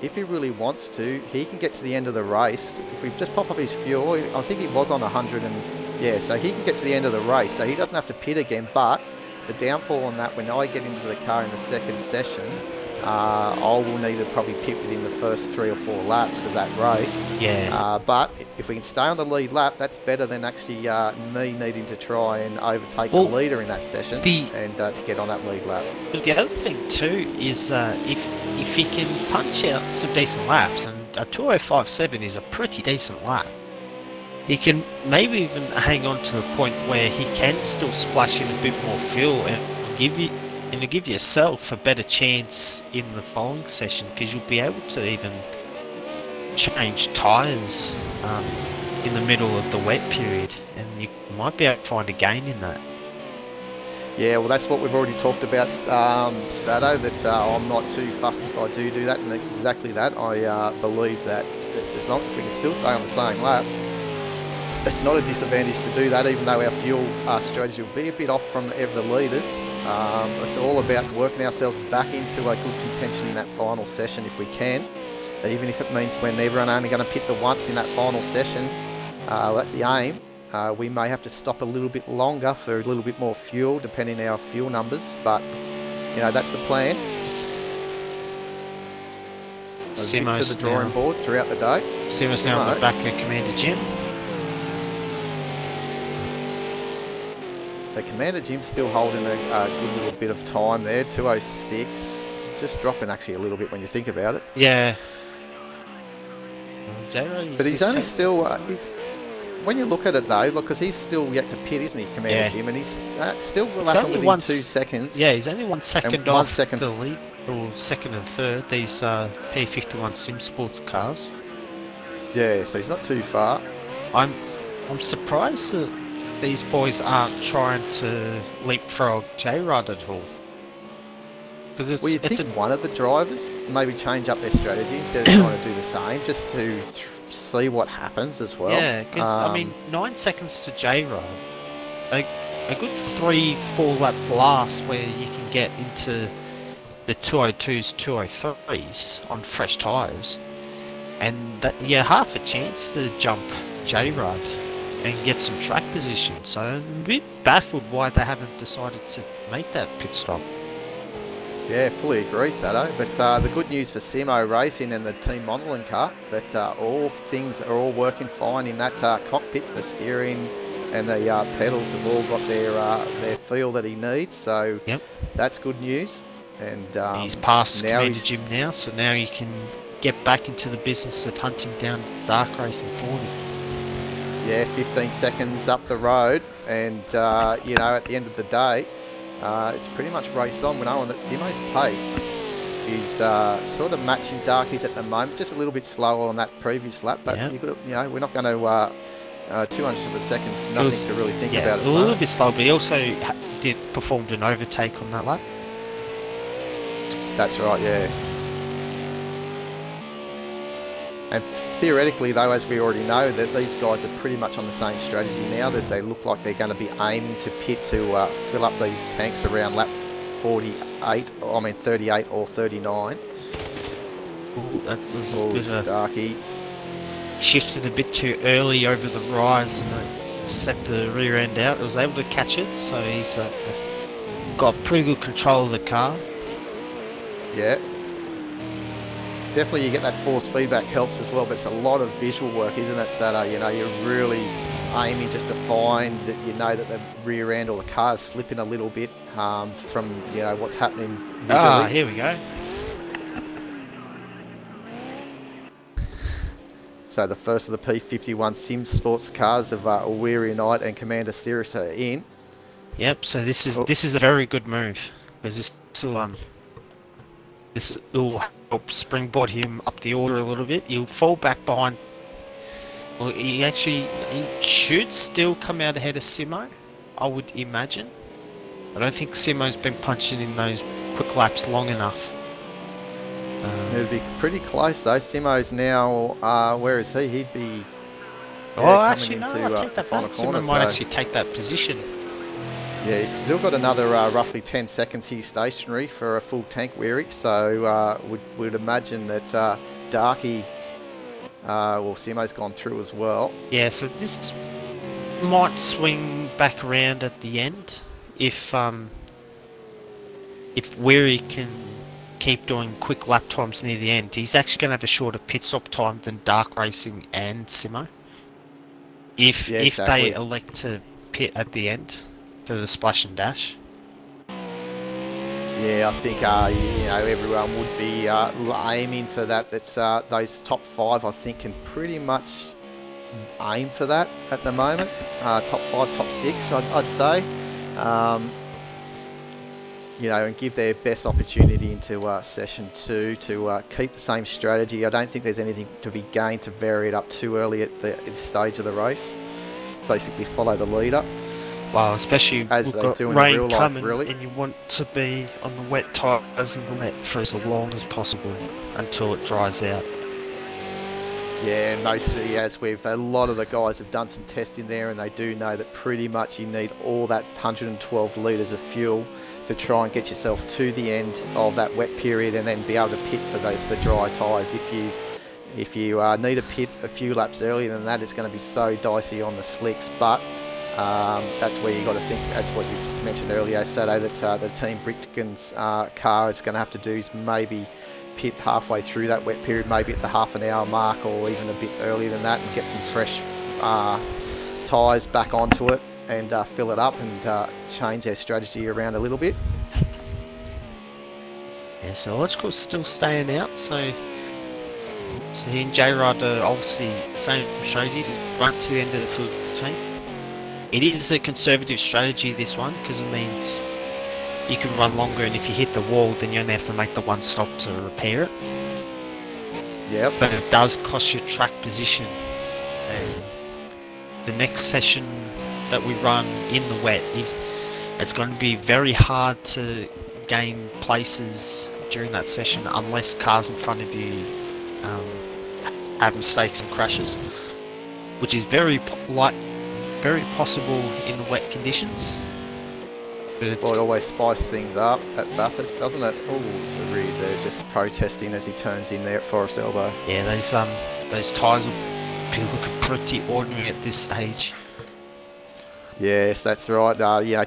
if he really wants to, he can get to the end of the race. If we just pop up his fuel, I think he was on 100 and... Yeah, so he can get to the end of the race. So he doesn't have to pit again. But the downfall on that, when I get into the car in the second session, I will need to probably pit within the first 3 or 4 laps of that race. Yeah. But if we can stay on the lead lap, that's better than actually me needing to try and overtake the Well, leader in that session and to get on that lead lap. But the other thing too is if he can punch out some decent laps, and a 2:05.7 is a pretty decent lap, he can maybe even hang on to the point where he can still splash in a bit more fuel and give yourself a better chance in the following session, because you'll be able to even change tyres in the middle of the wet period, and you might be able to find a gain in that. Yeah, well, that's what we've already talked about, Sado, that I'm not too fussed if I do that, and it's exactly that. I believe that as long as we can still stay on the same lap, it's not a disadvantage to do that, even though our fuel strategy will be a bit off from the leaders. It's all about working ourselves back into a good contention in that final session if we can, even if it means we're never only going to pit the once in that final session. That's the aim. We may have to stop a little bit longer for a little bit more fuel, depending on our fuel numbers, but you know, that's the plan. Simo's to the drawing board throughout the day. Simo's now on the back of Commander Jim. So Commander Jim's still holding a good little bit of time there, 2:06. Just dropping actually a little bit when you think about it. Yeah. But he's only still, when you look at it though, look, because he's still yet to pit, isn't he, Commander Jim? And he's still lapping within 2 seconds. Yeah, he's only 1 second off 1 second. The lead, or second and third, these P51 Sim Sports cars. Yeah, so he's not too far. I'm surprised that these boys aren't trying to leapfrog J-Rod at all. Because it's, well, you think one of the drivers maybe change up their strategy instead of trying to do the same, just to see what happens as well. Yeah, because I mean, 9 seconds to J-Rod, a good 3-4 lap blast where you can get into the 202s, 203s on fresh tyres, and that half a chance to jump J-Rod and get some track position. So I'm a bit baffled why they haven't decided to make that pit stop. Yeah, fully agree, Sato. But the good news for Simo Racing and the Team Mondelin car, that all things are all working fine in that cockpit. The steering and the pedals have all got their feel that he needs. So that's good news. And he's past Commander Jim now, so now you can get back into the business of hunting down Dark Racing 40. Yeah, 15 seconds up the road, and you know, at the end of the day, it's pretty much race on. We're knowing that Simo's pace is sort of matching Darky's at the moment, just a little bit slower on that previous lap. But you know, we're not going to 200 of a second's nothing to really think about. A little bit slow, but he also performed an overtake on that lap. That's right, yeah. And theoretically, though, as we already know, that these guys are pretty much on the same strategy now, that they look like they're going to be aiming to pit to fill up these tanks around lap 38, I mean 38 or 39. Ooh, that's a bit Starkey. Shifted a bit too early over the rise and stepped the rear end out. It was able to catch it, so he's got pretty good control of the car. Yeah. Definitely you get that force feedback helps as well, but it's a lot of visual work, isn't it, Sato? You know, you're really aiming just to find that you know that the rear end or the car's slipping a little bit from, you know, what's happening visually. Ah, here we go. So the first of the P51 Sim Sports cars of Weary Knight and Commander Cirrus are in. Yep, so this is a very good move, because this will help springboard him up the order a little bit. He'll fall back behind. Well, he should still come out ahead of Simo, I would imagine. I don't think Simo's been punching in those quick laps long enough. It'd be pretty close though. Simo's now, where is he? He'd be actually, no, into I take that back. Simo might actually take that position. Yeah, he's still got another roughly 10 seconds here stationary for a full tank Weary, so would imagine that Darky, well, Simo's gone through as well. Yeah, so this might swing back around at the end if Weary can keep doing quick lap times near the end, he's actually going to have a shorter pit stop time than Dark Racing and Simo. If exactly. they elect to pit at the end for the splash and dash. Yeah, I think everyone would be aiming for that. That's those top 5, I think, can pretty much aim for that at the moment. Top 5, top 6, I'd say. And give their best opportunity into session 2 to keep the same strategy. I don't think there's anything to be gained to vary it up too early at this stage of the race. It's basically follow the leader. Well, especially as they do in rain real life, coming, really. And you want to be on the wet tyres and the wet for as long as possible until it dries out. Yeah, and mostly a lot of the guys have done some testing there, and they do know that pretty much you need all that 112 litres of fuel to try and get yourself to the end of that wet period and then be able to pit for the dry tyres. If you need to pit a few laps earlier than that, it's going to be so dicey on the slicks, but that's where you got to think, as what you mentioned earlier, Sato, that the Team Britken's car is going to have to do is maybe pit halfway through that wet period, maybe at the half an hour mark or even a bit earlier than that, and get some fresh tyres back onto it and fill it up and change their strategy around a little bit. Yeah, so Logical's still staying out, so he and J-Rod are obviously the same strategy, just run to the end of the field team. It is a conservative strategy, this one, because it means you can run longer, and if you hit the wall, then you only have to make the one stop to repair it. Yep. But it does cost you track position. And the next session that we run in the wet it's going to be very hard to gain places during that session unless cars in front of you have mistakes and crashes, which is very possible in the wet conditions. Well, it always spices things up at Bathurst, doesn't it? Oh, so Ree's there just protesting as he turns in there at Forest Elbow. Yeah, those tyres will be looking pretty ordinary at this stage. Yes, that's right.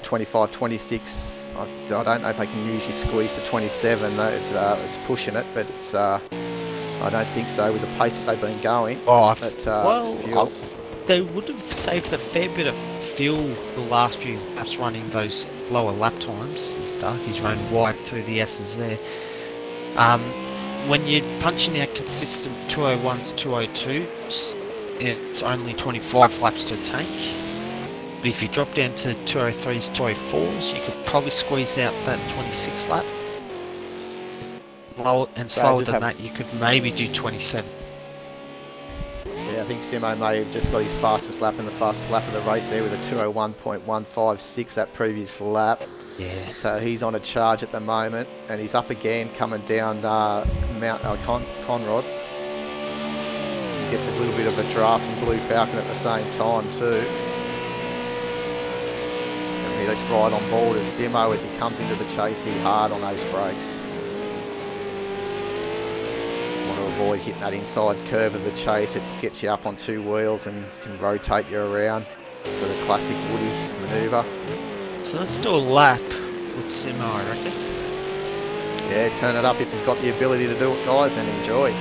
25, 26. I don't know if they can usually squeeze to 27. It's pushing it, but it's. I don't think so with the pace that they've been going. They would have saved a fair bit of fuel the last few laps running those lower lap times. It's dark, he's running wide through the S's there. When you're punching out consistent 201s, 202s, it's only 25 laps to a tank. But if you drop down to 203s, 204s, you could probably squeeze out that 26 lap. Slower than that, you could maybe do 27. Yeah, I think Simo may have just got his fastest lap in the fastest lap of the race there with a 201.156 that previous lap. Yeah. So he's on a charge at the moment, and he's up again coming down Mount Conrod. He gets a little bit of a draft from Blue Falcon at the same time too. And he's right on board as Simo as he comes into the chase here hard on those brakes. Avoid hitting that inside curve of the chase. It gets you up on two wheels and can rotate you around for the classic Woody manoeuvre. So let's do a lap with Simo, I reckon. Yeah, turn it up if you've got the ability to do it, guys, and enjoy.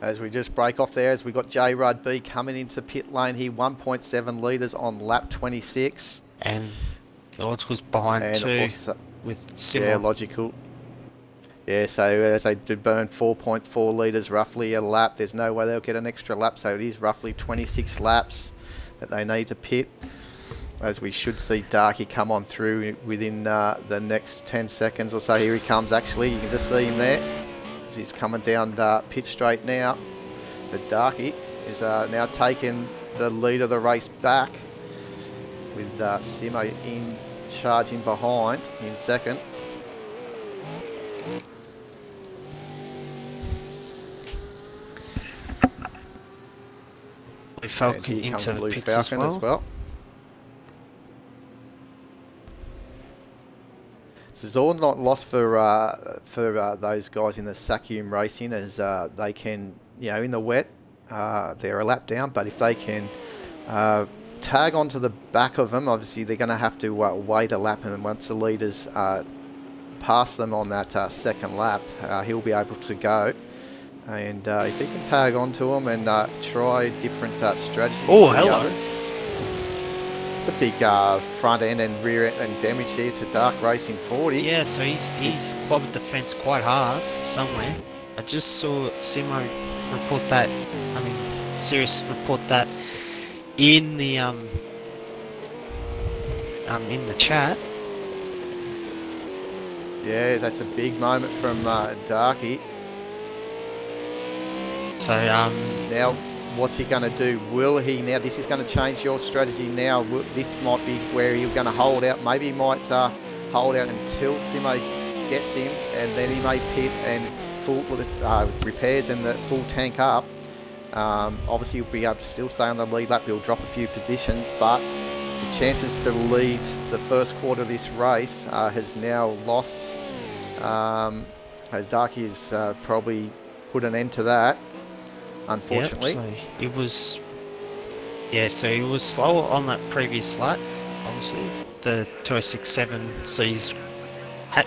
As we just break off there, as we got J Rudd B coming into pit lane here, 1.7 litres on lap 26. And Logical's behind too, also, with Simo. Yeah, Logical. Yeah, so as they do burn 4.4 litres roughly a lap, there's no way they'll get an extra lap, so it is roughly 26 laps that they need to pit. As we should see Darky come on through within the next 10 seconds or so. Here he comes actually, you can just see him there. As he's coming down pit straight now. But Darky is now taking the lead of the race back, with Simo in charging behind in second. Blue Falcon into the pits as well. This is all not lost for those guys in the Sakium Racing, as they can, you know, in the wet, they're a lap down, but if they can tag onto the back of them, obviously they're going to have to wait a lap, and once the leaders pass them on that second lap, he'll be able to go. And if he can tag onto them and try different strategies to the others. It's a big front end and rear end damage here to Dark Racing 40. Yeah, so he's clobbered the fence quite hard somewhere. I just saw Simo report that, Sirius report that in the chat. Yeah, that's a big moment from Darky. So now, what's he going to do? Will he now? This is going to change your strategy now. This might be where you're going to hold out. Maybe he might hold out until Simo gets him, and then he may pit and full repairs and the full tank up. Obviously, he'll be able to still stay on the lead lap. He'll drop a few positions, but the chances to lead the first quarter of this race has now lost. As Darky has probably put an end to that, unfortunately. Yep, so it was, so he was slower on that previous lap, obviously, the 206.7. So he's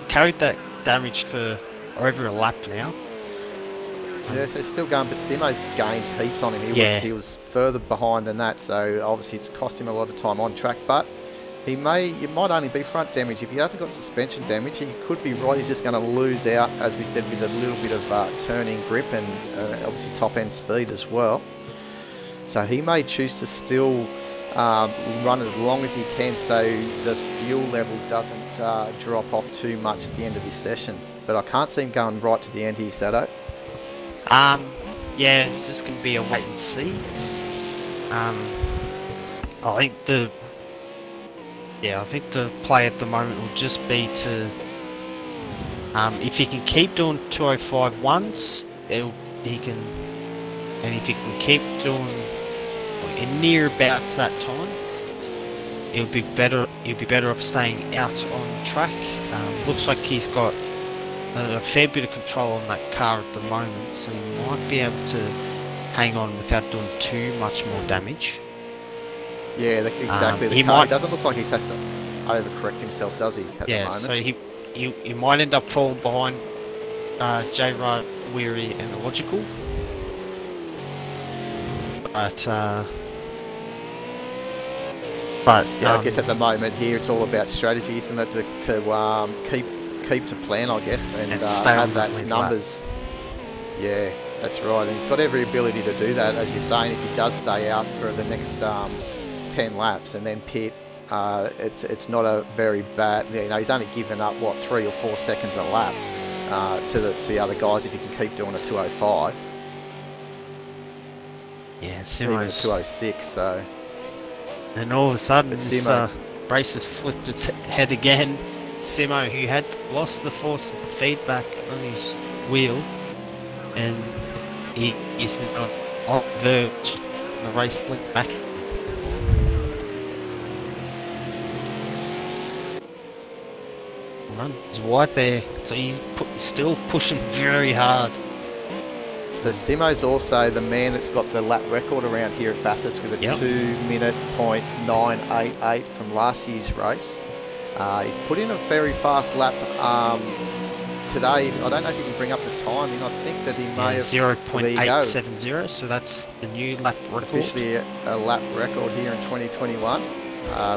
carried that damage for over a lap now. Yeah, so he's still going, but Simo's gained heaps on him. He was further behind than that, so obviously it's cost him a lot of time on track, but it might only be front damage. If he hasn't got suspension damage, he could be right. He's just going to lose out, as we said, with a little bit of turning grip and obviously top end speed as well. So he may choose to still run as long as he can, so the fuel level doesn't drop off too much at the end of this session. But I can't see him going right to the end here, Sato. Yeah, it's just going to be a wait and see. I think the play at the moment will just be to, if he can keep doing 205.1s, he can, and if he can keep doing near about that time, he'll be better off staying out on track. Looks like he's got a fair bit of control on that car at the moment, so he might be able to hang on without doing too much more damage. Yeah, exactly. The car doesn't look like he has to overcorrect himself, does he? At the moment? So he might end up falling behind J Rudd, Weary, and Illogical. But yeah, I guess at the moment here it's all about strategy, isn't it? To keep to plan, I guess, and have that numbers. Yeah, that's right. And he's got every ability to do that, as you're saying. If he does stay out for the next 10 laps and then pit, it's not a very bad, he's only given up what, 3 or 4 seconds a lap to the other guys if he can keep doing a 205. Yeah, Simo's 206. So then all of a sudden this race has flipped its head again. Simo, who had lost the force feedback on his wheel, and he is on the verge, and the race flipped back. He's wide there, so he's still pushing very hard. So Simo's also the man that's got the lap record around here at Bathurst with a 2-minute .988 from last year's race. He's put in a very fast lap today. I don't know if you can bring up the timing. I think that he may have... There you go. 0.870, so that's the new lap record. Officially a lap record here in 2021.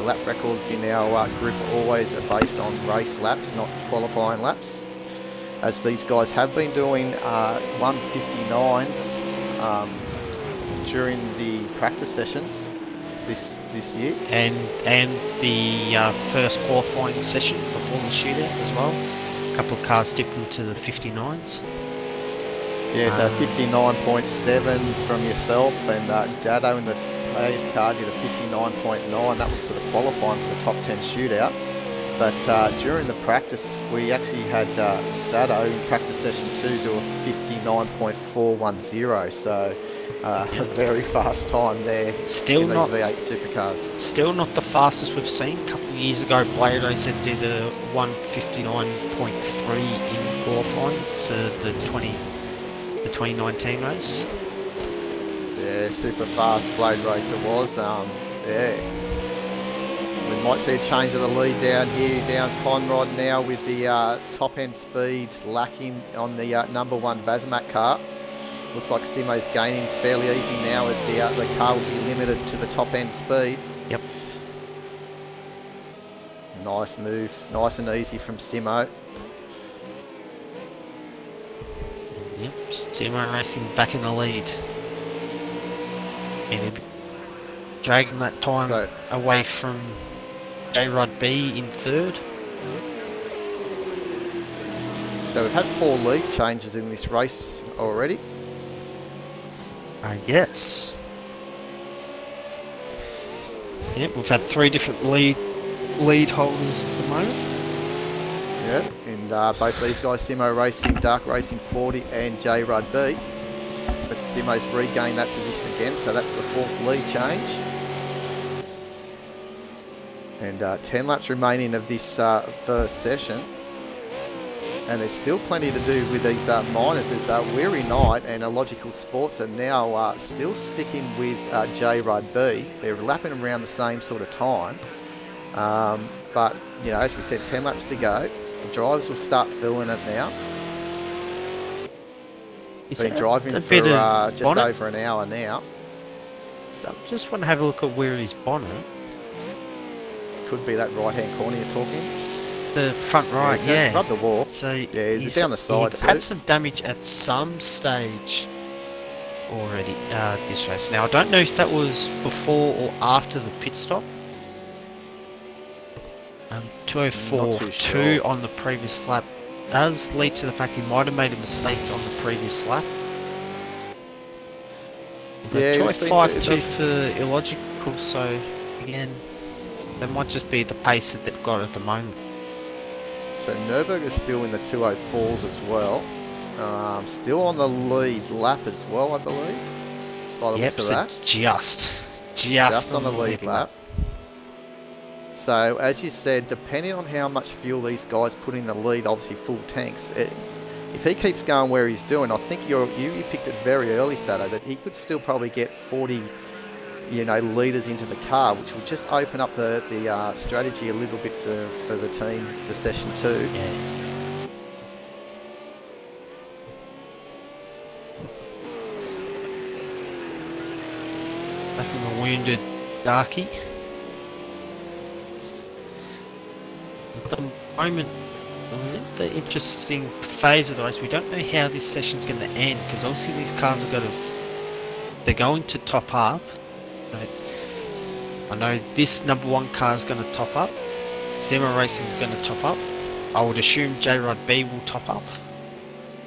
Lap records in our group always are based on race laps, not qualifying laps. As these guys have been doing 159s during the practice sessions this year. And the first qualifying session before the shootout as well. A couple of cars dipped into the 59s. Yeah, so 59.7 from yourself, and Dado in the players car did a 59.9. That was for the qualifying for the top 10 shootout. But during the practice, we actually had Sado in practice session 2 do a 59.410. So a very fast time there still in not, these V8 supercars. Still not the fastest we've seen. A couple of years ago, Blade Racer did a 159.3 in qualifying for the 2019 race. Yeah, super fast Blade Racer was. Yeah. We might see a change of the lead down here, down Conrod now with the top end speed lacking on the number 1 Vazimak car. Looks like Simo's gaining fairly easy now as the car will be limited to the top end speed. Yep. Nice move, nice and easy from Simo. Yep, Simo racing back in the lead. And dragging that time away from J-Rod B in 3rd. So we've had 4 lead changes in this race already. Yes. Yep, we've had 3 different lead holders at the moment. Yep, and both these guys, Simo Racing, Dark Racing 40 and J-Rod B. But Simo's regained that position again, so that's the 4th lead change. And 10 laps remaining of this first session. And there's still plenty to do with these minors. As Weary Knight and Illogical Sports are now still sticking with J-Rod B. They're lapping around the same sort of time. But, you know, as we said, 10 laps to go. The drivers will start filling it now. Been driving for just over an hour now. I just want to have a look at Weary's bonnet. Could be that right-hand corner you're talking. The front right, yeah. Rub the wall. So yeah, he's down the side too. Had some damage at some stage already this race. Now I don't know if that was before or after the pit stop. 204.2 sure. on the previous lap does lead to the fact he might have made a mistake on the previous lap. Yeah, 205.2 for Illogical, so again, that might just be the pace that they've got at the moment. So Nürburgringer's still in the 204s as well. Still on the lead lap as well, I believe. By the looks of that. Just on the lead lap. So as you said, depending on how much fuel these guys put in the lead, obviously full tanks. If he keeps going where he's doing, I think you picked it very early, Sato, that he could still probably get 40, you know, litres into the car, which will just open up the strategy a little bit for the team for session 2. Yeah. Back in the wounded Darky. At the moment, the interesting phase of the race, we don't know how this session's going to end, because obviously these cars are they're going to top up. I know this number 1 car is going to top up. Simo Racing is going to top up. I would assume J-Rod B will top up.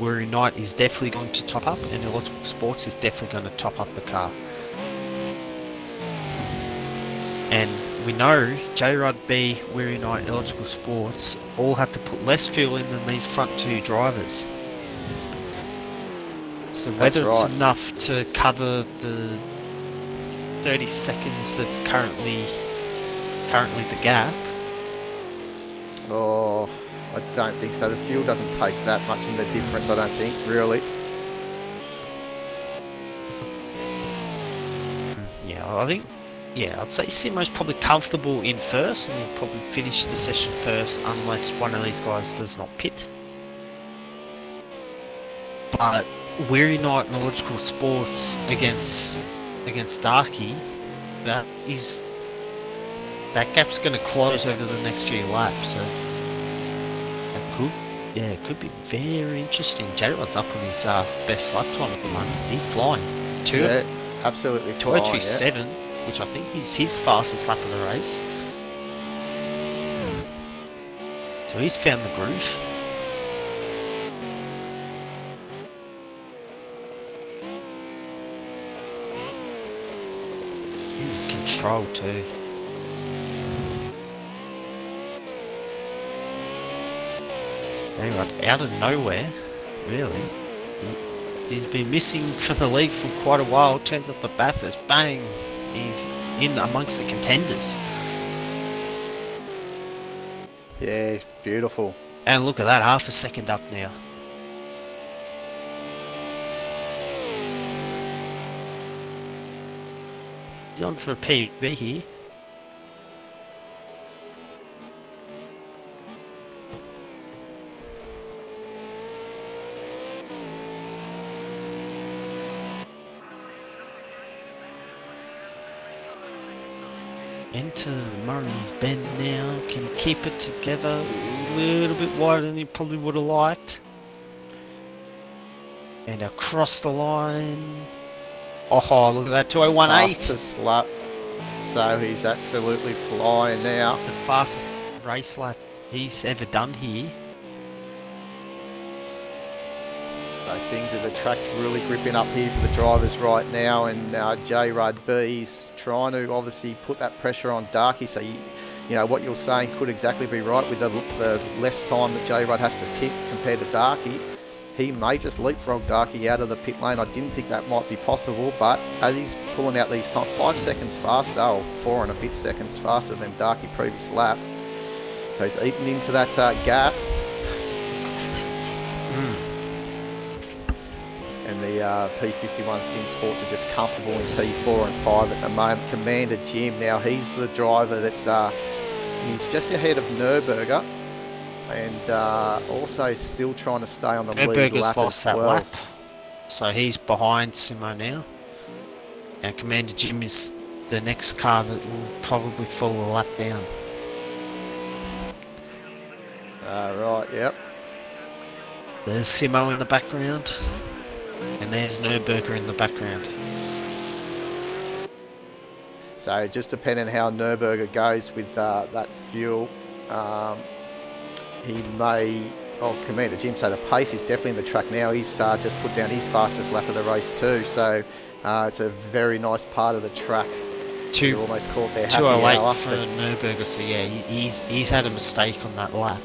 Weary Knight is definitely going to top up, and Illogical Sports is definitely going to top up the car. And we know J-Rod B, Weary Knight, Illogical Sports all have to put less fuel in than these front 2 drivers. So whether it's enough to cover the 30 seconds that's currently the gap. Oh, I don't think so. The fuel doesn't take that much in the difference, I don't think, really. Yeah, I think, I'd say Simo's probably comfortable in first, and will probably finish the session first unless one of these guys does not pit. But Weary Night Knowledgeable Sports against Darky, that gap's going to close over the next few laps. So it could be very interesting. J-Rod's up on his best lap time at the moment. He's flying. Absolutely flying. 2:02.7, which I think is his fastest lap of the race. So he's found the groove. He's in control too. Anyway, out of nowhere, really. He's been missing from the league for quite a while. Turns up the Bathurst, bang! He's in amongst the contenders. Yeah, beautiful. And look at that, half a second up now. He's on for a PB here. Enter Murray's Bend now. Can he keep it together? A little bit wider than he probably would have liked. And across the line. Oh, look at that, 2:01.8. Fastest lap. So he's absolutely flying now. It's the fastest race lap he's ever done here. So things are, the track's really gripping up here for the drivers right now, and J-Rod B's trying to obviously put that pressure on Darky. So you know what you're saying could exactly be right with the less time that J-Rod has to pit compared to Darky. He may just leapfrog Darky out of the pit lane. I didn't think that might be possible, but as he's pulling out these times, 5 seconds faster, or 4 and a bit seconds faster than Darky previous lap. So he's eating into that gap. And the P51 Sim Sports are just comfortable in P4 and 5 at the moment. Commander Jim, now he's the driver that's he's just ahead of Nürburger, and also still trying to stay on the lead lap lost as that well. lap, so he's behind Simo now. Now Commander Jim is the next car that will probably fall a lap down. Right, yep. There's Simo in the background. And there's Nürburger in the background. So just depending how Nürburger goes with that fuel, he may... Oh, Commander Jim, so the pace is definitely in the track now. He's just put down his fastest lap of the race too. So it's a very nice part of the track. You almost call it their happy hour. 2:08 for Nürburger, so yeah, he's had a mistake on that lap.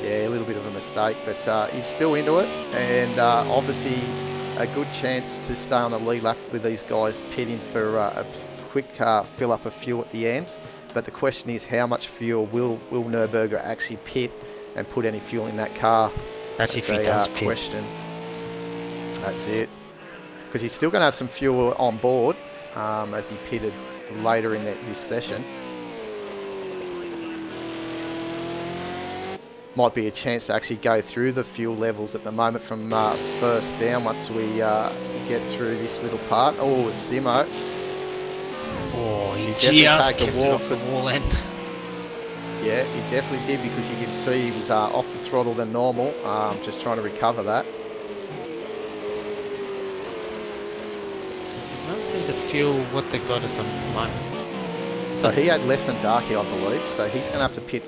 Yeah, a little bit of a mistake, but he's still into it, and obviously a good chance to stay on the lead lap with these guys pitting for a quick fill up of fuel at the end. But the question is, how much fuel will Nürburger actually pit and put any fuel in that car? That's if he does pit. Question. That's it, because he's still going to have some fuel on board as he pitted later in this session. Might be a chance to actually go through the fuel levels at the moment from first down once we get through this little part. Oh, Simo. Oh, he just kept it off the wall end. Yeah, he definitely did, because you can see he was off the throttle than normal, just trying to recover that. So I don't think the fuel, what they got at the moment. So he had less than Darky, I believe, so he's going to have to pit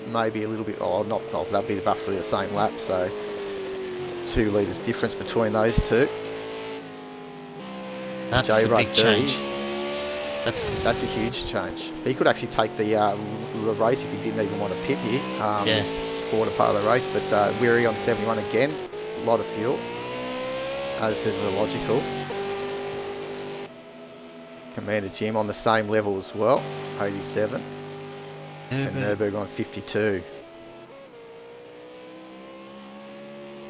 maybe a little bit, that'll be roughly the same lap, so 2 litres difference between those two. That's a big change. That's a huge change. He could actually take the race if he didn't even want to pit here. This quarter part of the race, but Weary on 71 again, a lot of fuel. This is logical. Commander Jim on the same level as well, 87. And Nürburger on 52.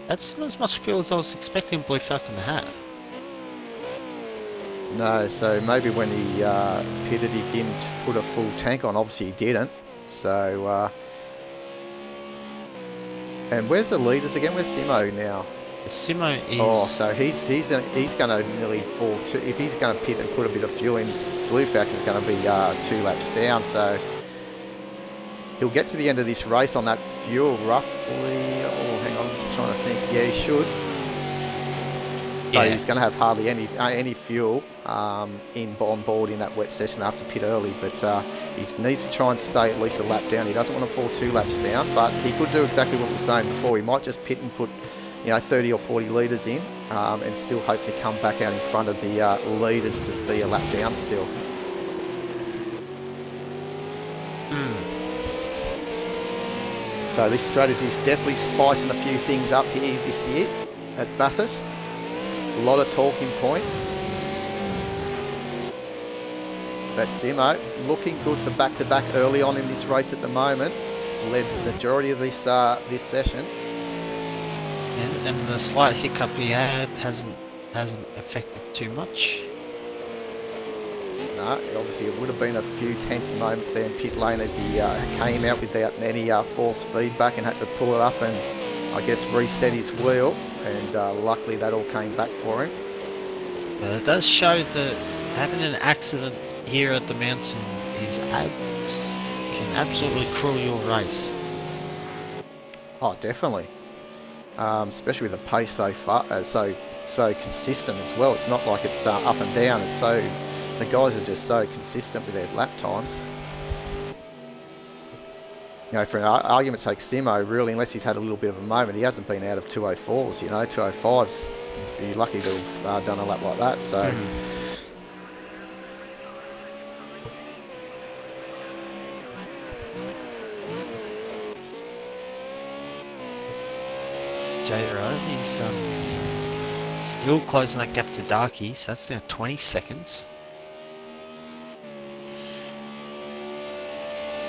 That's not as much fuel as I was expecting Blue Falcon to have. No, so maybe when he pitted he didn't put a full tank on. Obviously he didn't. So, and where's the leaders again? Where's Simo now? Simo is. Oh, so he's going to nearly fall to. If he's going to pit and put a bit of fuel in, Blue Factor's going to be 2 laps down. So he'll get to the end of this race on that fuel roughly. Oh, hang on, I'm just trying to think. Yeah, he should. But he's going to have hardly any fuel on board in that wet session after pit early. But he needs to try and stay at least a lap down. He doesn't want to fall 2 laps down, but he could do exactly what we were saying before. He might just pit and put 30 or 40 litres in and still hopefully come back out in front of the leaders to be a lap down still. So this strategy is definitely spicing a few things up here this year at Bathurst. A lot of talking points. But Simo looking good for back-to-back early on in this race at the moment. Led the majority of this this session. And the slight hiccup he had hasn't affected too much. No, obviously it would have been a few tense moments there in pit lane as he came out without any force feedback and had to pull it up and I guess reset his wheel, and luckily that all came back for him. It does show that having an accident here at the mountain can absolutely cruel your race. Oh, definitely. Especially with the pace so far, so consistent as well. It's not like it's up and down. It's the guys are just so consistent with their lap times. For an argument's sake, Simo really, unless he's had a little bit of a moment, he hasn't been out of 204s. 205s. Be lucky to have done a lap like that. So. J-Road is still closing that gap to Darky, so that's now 20 seconds.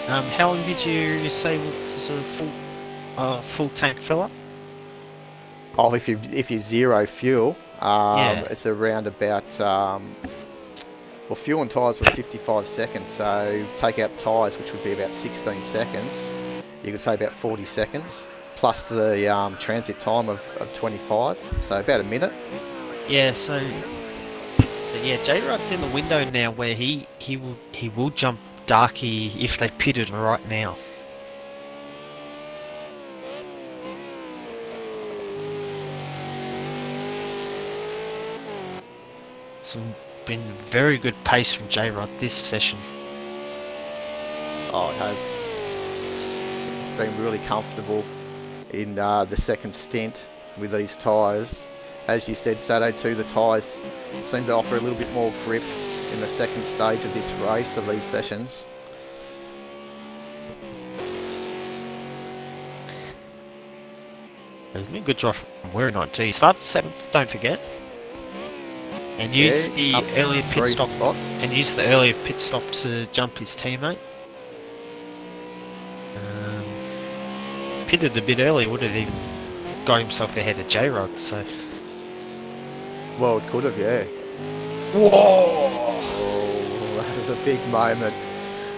How long did you say was a full tank fill up? Oh, if you zero fuel, it's around about fuel and tyres were 55 seconds, so take out the tyres, which would be about 16 seconds. You could say about 40 seconds. Plus the transit time of 25, so about a minute. Yeah, so yeah, J-Rod's in the window now where he will jump Darky if they pitted right now. It's been very good pace from J-Rod this session. Oh, it has. It's been really comfortable in the second stint with these tyres. As you said, Sato too, the tyres seem to offer a little bit more grip in the second stage of this race, of these sessions. It's been a good drive from Weary Night too. Start 7th, don't forget. And use the earlier pit stop spots. And use the earlier pit stop to jump his teammate. Pitted a bit early, would have even got himself ahead of J-Rod, so. Well, it could have, yeah. Whoa! Oh, that was a big moment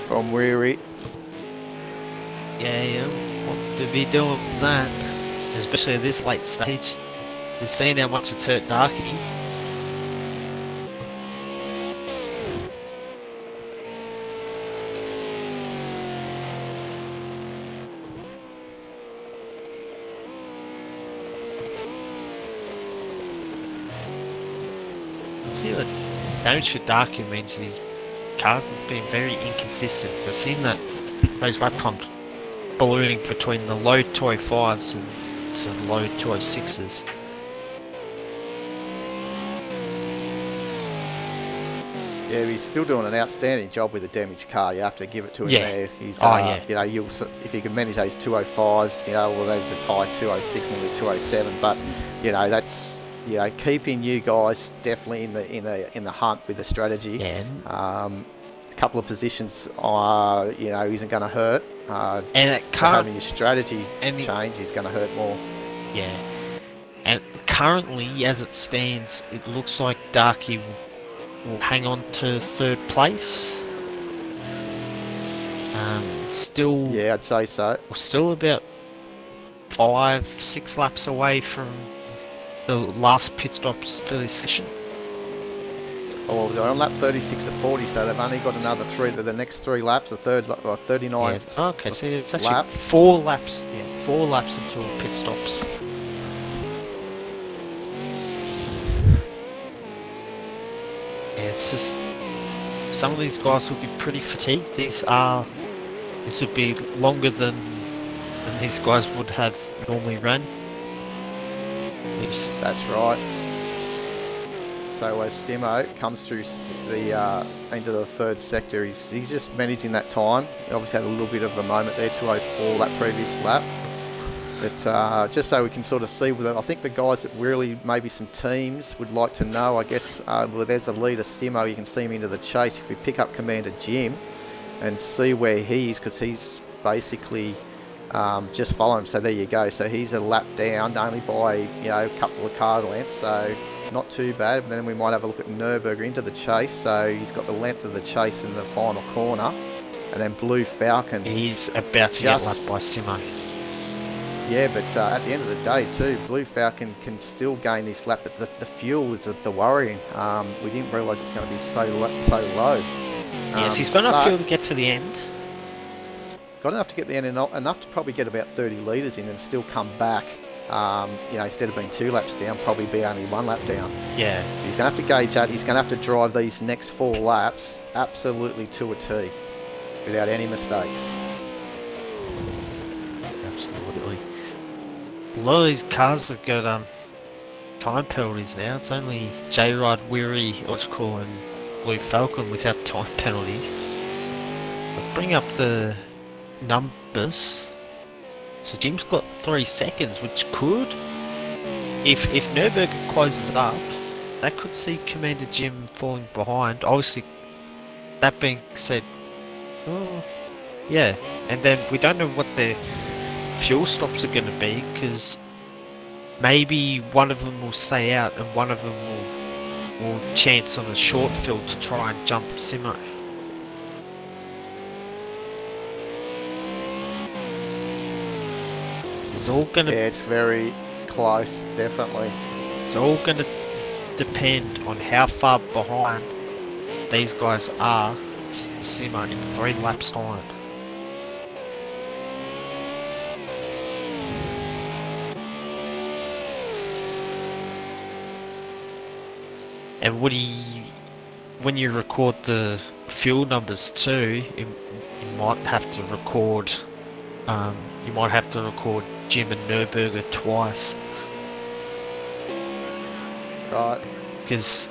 from Weary. Yeah, what to be doing with that, especially at this late stage. You've seen how much it's hurt Darky. Damage for Darky means that his cars have been very inconsistent. I've seen that those lap times ballooning between the low 205s and some low 206s. Yeah, he's still doing an outstanding job with a damaged car. You have to give it to him there. He's, if you can manage those 205s, well, there's a tight 206, nearly 207. But that's. Keeping you guys definitely in the hunt with the strategy. Yeah. A couple of positions, isn't going to hurt. And having your strategy change is going to hurt more. Yeah. And currently, as it stands, it looks like Darky will hang on to 3rd place. Still. Yeah, I'd say so. We're still about 5-6 laps away from the last pit stops for this session. Oh, well, they're on lap 36 of 40, so they've only got another three. The next 3 laps, the third or 39th. Yeah. Okay, so it's actually lap. 4 laps. Yeah, 4 laps until pit stops. Yeah, it's just some of these guys will be pretty fatigued. This would be longer than these guys would have normally run. That's right. So as Simo comes through the into the third sector, he's just managing that time. He obviously had a little bit of a moment there, 2:04 that previous lap. But just so we can sort of see, I think the guys that really, maybe some teams would like to know, I guess, well, there's a leader, Simo, you can see him into the chase. If we pick up Commander Jim and see where he is, because he's basically just follow him. So there you go. So he's a lap down, only by, you know, a couple of car lengths. So not too bad. And then we might have a look at Nürburgring into the chase. So he's got the length of the chase in the final corner. And then Blue Falcon. He's about to get lapped by Simo. Yeah, but at the end of the day too, Blue Falcon can still gain this lap, but the fuel was the worrying. We didn't realise it was going to be so low. Yes, he's got enough fuel to get to the end. Got enough to get the end, enough to probably get about 30 litres in and still come back. You know, instead of being 2 laps down, probably be only 1 lap down. Yeah. He's going to have to gauge that. He's going to have to drive these next 4 laps absolutely to a T, without any mistakes. Absolutely. A lot of these cars have got time penalties now. It's only J-Ride, Weary, Ochcore and Blue Falcon without time penalties. I'll bring up the numbers. So Jim's got 3 seconds, which could, if Nürburgring closes up, that could see Commander Jim falling behind. Obviously, that being said, oh, yeah, and then we don't know what their fuel stops are going to be, because maybe one of them will stay out and one of them will chance on a short field to try and jump Simo. It's all gonna. Yeah, it's very close, definitely. It's all gonna depend on how far behind these guys are Simo in 3 laps time. And when you record the fuel numbers too, you might have to record. You might have to record Jim and Nürburgring twice. Right. Because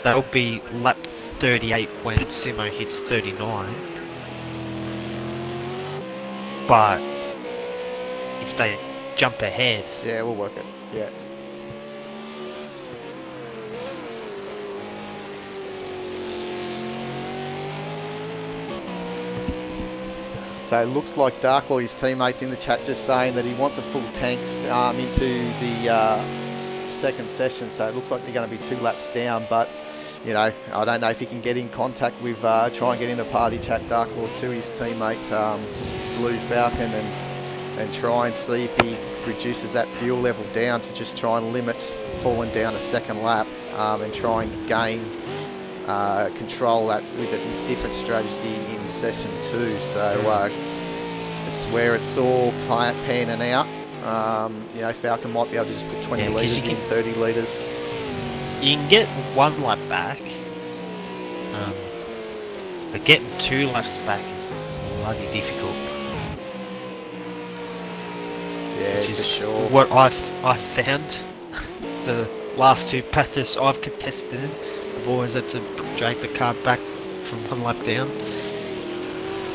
they'll be lap 38 when Simo hits 39. But if they jump ahead, Yeah, we'll work it. Yeah. So it looks like Darklaw, his teammates in the chat, just saying that he wants a full tanks into the second session. So it looks like they're going to be 2 laps down. But, you know, I don't know if he can get in contact with, try and get in a party chat, Darklaw, to his teammate, Blue Falcon, and try and see if he reduces that fuel level down to just try and limit falling down a second lap, and try and gain control that with a different strategy in session 2. So it's where it's all panning out. You know, Falcon might be able to just put 20 litres in, 30 litres. You can get 1 lap back, but getting 2 laps back is bloody difficult. Yeah, which is for sure. what I've found. The last 2 Pathos I've contested in, I've always had to drag the car back from 1 lap down.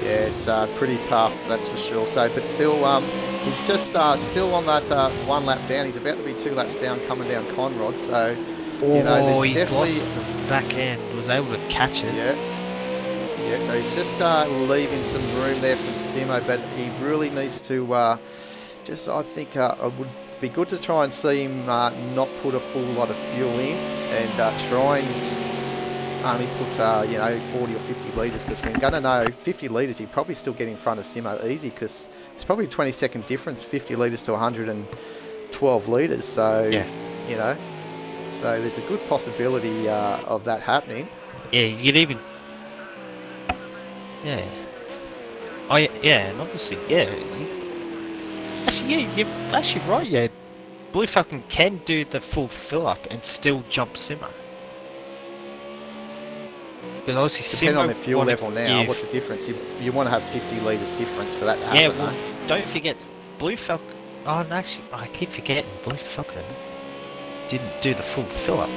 Yeah, it's pretty tough, that's for sure. So, but still, he's just still on that 1 lap down. He's about to be 2 laps down, coming down Conrod. So, you know, there's he definitely lost the back end, was able to catch it. Yeah. Yeah, so he's just leaving some room there from Simo, but he really needs to just, I think, it would be good to try and see him not put a full lot of fuel in and try and only put, you know, 40 or 50 litres, because we're going to know 50 litres, he'd probably still get in front of Simo easy, because it's probably a 20-second difference, 50 litres to 100 and 12 litres. So, Yeah. you know, so there's a good possibility of that happening. Yeah, you'd even... Yeah. Oh, yeah, and obviously, yeah. Actually, yeah, you're actually right, yeah. Blue Falcon can do the full fill-up and still jump Simo. But obviously, Depending on Simo the fuel level now, give... what's the difference? You want to have 50 litres difference for that to Yeah, happen, well, though. don't forget, Blue Falcon... Oh, no, actually, I keep forgetting, Blue Falcon didn't do the full fill-up.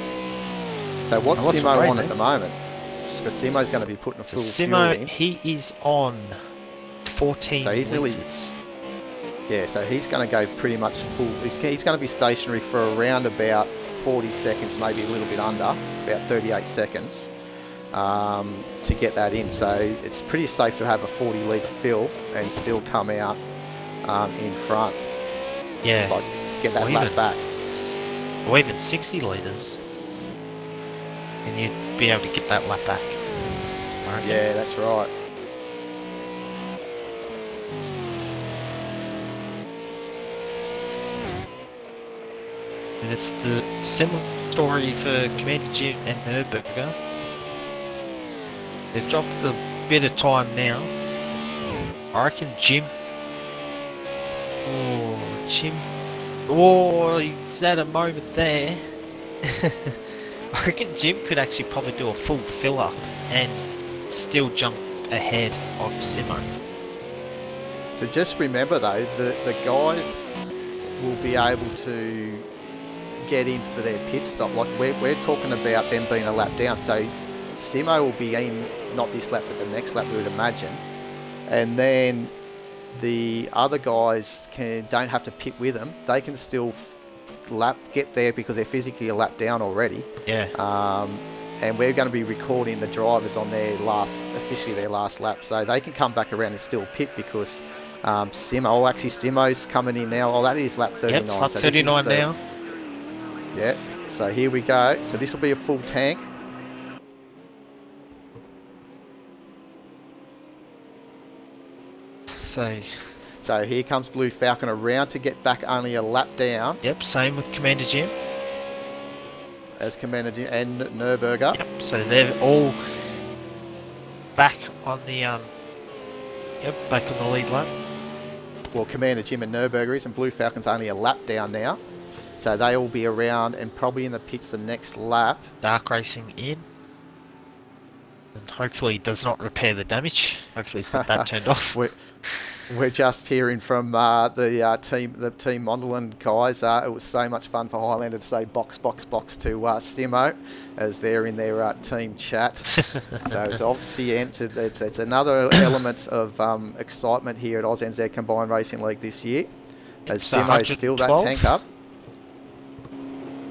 So what's Now, what's Simo great, on eh? at the moment? Because Simo's going to be putting a So full fuel Simo, in. he is on 14 So he's nearly- litres. Yeah, so he's going to go pretty much full. He's going to be stationary for around about 40 seconds, maybe a little bit under, about 38 seconds to get that in. So it's pretty safe to have a 40 litre fill and still come out in front. Yeah. Like get that Or lap even- back. Or even 60 litres. And you'd be able to get that lap back. I reckon. Yeah, that's right. And it's the similar story for Commander Jim and Nürburger. They've dropped a bit of time now. I reckon Jim... Oh, Jim... Oh, he's at a moment there. I reckon Jim could actually probably do a full fill-up and still jump ahead of Simo. So just remember though, the guys will be able to get in for their pit stop. Like we're talking about them being a lap down. So Simo will be in not this lap but the next lap, we would imagine. And then the other guys don't have to pit with them. They can still get there because they're physically a lap down already. Yeah. And we're going to be recording the drivers on officially their last lap. So they can come back around and still pit because Simo's coming in now. Oh, that is lap 39. Yep, it's lap so 39 now. Yeah, so here we go. So this will be a full tank. So here comes Blue Falcon around to get back only a lap down. Yep, same with Commander Jim. As Commander Jim and Nürburger. Yep, so they're all back on the back on the lead lap. Well, Commander Jim and Nürburger is, and Blue Falcon's only a lap down now. So they will be around and probably in the pits the next lap. Dark Racing in. And hopefully does not repair the damage. Hopefully he's got that turned off. We're just hearing from the team Mondelin guys. It was so much fun for Highlander to say box, box, box to Simo as they're in their team chat. So it's obviously entered. It's another element of excitement here at AusNZ Combined Racing League this year as So Simo's filled that 112. tank up.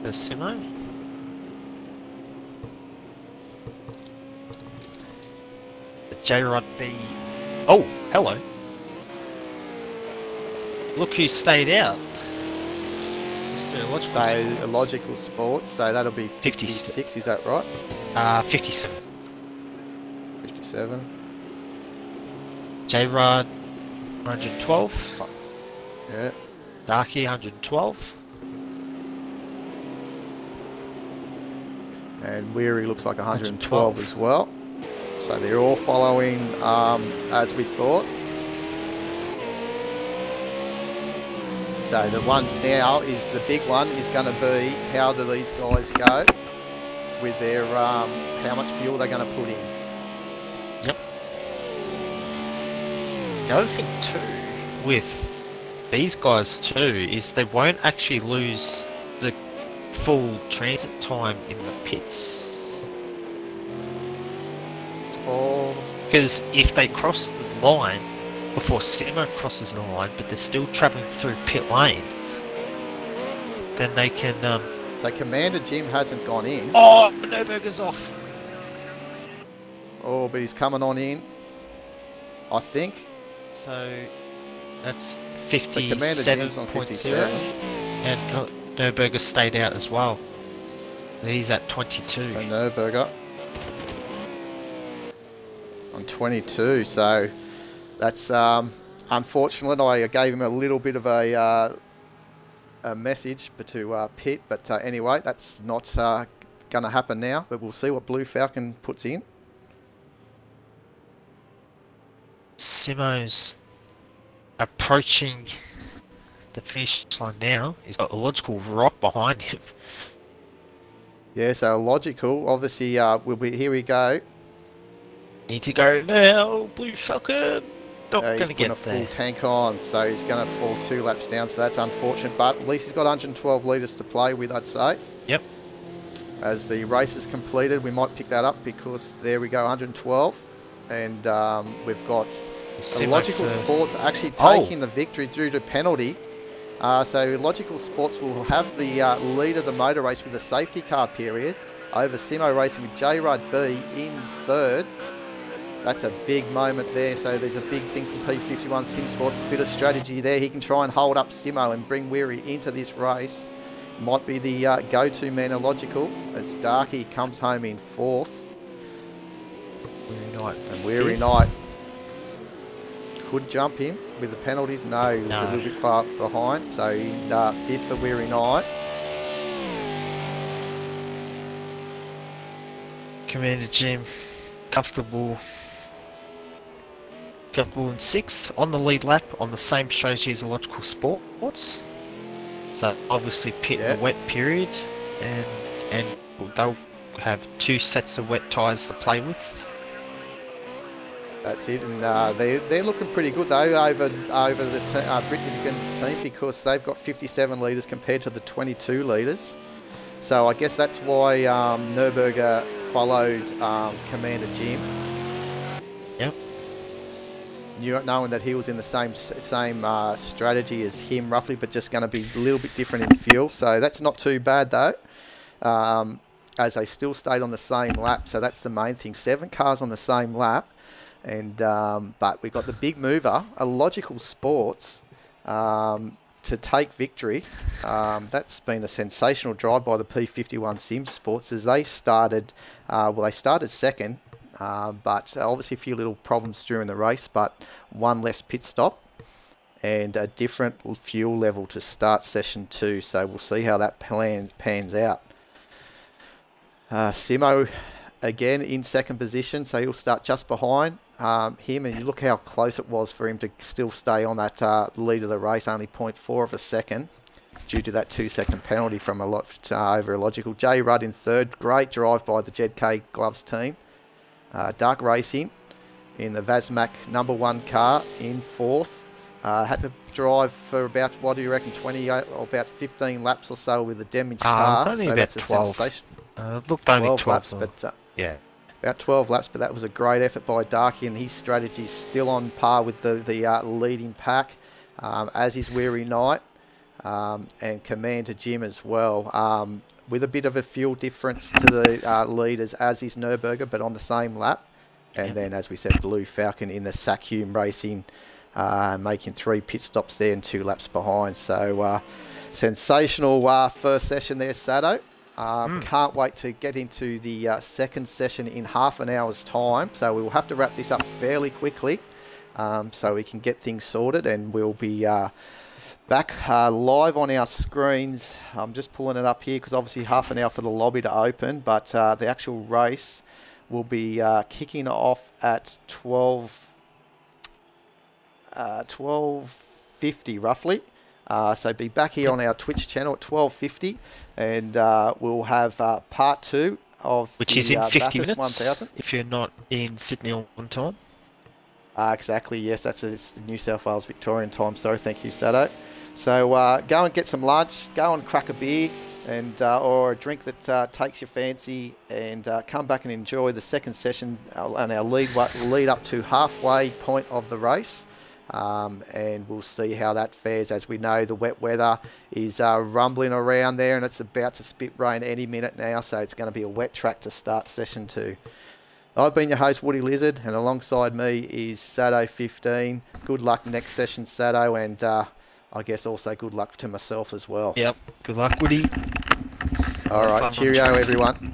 The Simo. The J-Rod B. Oh, hello. Look who stayed out. Mr. Illogical So Sports. Illogical Sports. So that'll be 56. 56. Is that right? 57. 57. J-Rod 112. Yeah. Darky 112. And Weary looks like 112 as well. So they're all following as we thought. So the ones now is the big one is going to be how do these guys go with their how much fuel they're going to put in. Yep. The other thing too with these guys too is they won't actually lose the full transit time in the pits. Oh, Because if they cross the line before Simo crosses the line, but they're still travelling through pit lane, then they can. so Commander Jim hasn't gone in. Oh, Nürburger's off. Oh, but he's coming on in, I think. So that's So Commander Jim's on 57.0, 57. and Nürburger stayed out as well. He's at 22. So Nürburger on 22. So that's unfortunate. I gave him a little bit of a a message to pit, but anyway, that's not going to happen now. But we'll see what Blue Falcon puts in. Simo's approaching the finish line now. He's got Illogical right behind him. Yeah, so Illogical, obviously, here we go. Need to go now, Blue Falcon. Not He's going to get putting a full there. tank on, so he's going to fall 2 laps down, so that's unfortunate. But at least he's got 112 litres to play with, I'd say. Yep. As the race is completed, we might pick that up because there we go, 112. And we've got Illogical Sports actually taking the victory due to penalty. So Illogical Sports will have the lead of the motor race with a safety car period over Simo Racing with J-Rud B in third. That's a big moment there. So there's a big thing from P51 Sim Sports. A bit of strategy there. He can try and hold up Simo and bring Weary into this race. Might be the go-to man Illogical as Darky comes home in fourth. Weary Knight. And Weary Knight could jump him with the penalties. No, he was a little bit far behind. So in fifth for Weary Knight. Commander Jim, comfortable in sixth on the lead lap on the same strategy as Illogical Sports. So obviously pit in the wet period, and they'll have 2 sets of wet tyres to play with. That's it, and they're looking pretty good though over the Brittany's team because they've got 57 litres compared to the 22 litres. So I guess that's why Nürburger followed Commander Jim. Yep. Knowing that he was in the same strategy as him roughly, but just going to be a little bit different in fuel. So that's not too bad though, as they still stayed on the same lap. So that's the main thing. 7 cars on the same lap. And but we got the big mover, Illogical Sports, to take victory. That's been a sensational drive by the P51 Sim Sports as they started. They started second, but obviously a few little problems during the race. But 1 less pit stop and a different fuel level to start session 2. So we'll see how that pans out. Simo again in second position, so he'll start just behind him, and you look how close it was for him to still stay on that lead of the race, only 0.4 of a second due to that 2-second penalty from over Illogical. J-Rud in third, great drive by the ZK Gloves team. Dark Racing in the Vazmac #1 car in fourth. Had to drive for about, what do you reckon, 20 or about 15 laps or so with a damaged car. Only so about that's 12. a sensation. Looked only 12 laps, but yeah. About 12 laps, but that was a great effort by Darky, and his strategy is still on par with the leading pack, as is Weary Knight and Commander Jim as well, with a bit of a fuel difference to the leaders, as is Nürburger, but on the same lap. And then, as we said, Blue Falcon in the Sakume Racing, making 3 pit stops there and 2 laps behind. So, sensational first session there, Sado. Can't wait to get into the second session in half an hour's time. So we will have to wrap this up fairly quickly so we can get things sorted, and we'll be back live on our screens. I'm just pulling it up here because obviously half an hour for the lobby to open, but the actual race will be kicking off at 12:50 roughly. So be back here on our Twitch channel at 12:50, and we'll have part 2 of which is in 50 Bathurst minutes 1000. if you're not in Sydney on time. Exactly, yes, it's the New South Wales Victorian time. So thank you, Sado. So go and get some lunch, go and crack a beer, and or a drink that takes your fancy, and come back and enjoy the second session and our lead up to halfway point of the race. And we'll see how that fares. As we know, the wet weather is rumbling around there, and it's about to spit rain any minute now, so it's going to be a wet track to start session 2. I've been your host, Woody Lizard, and alongside me is Sado15. Good luck next session, Sado, and I guess also good luck to myself as well. Yep, good luck, Woody. All right, cheerio, everyone.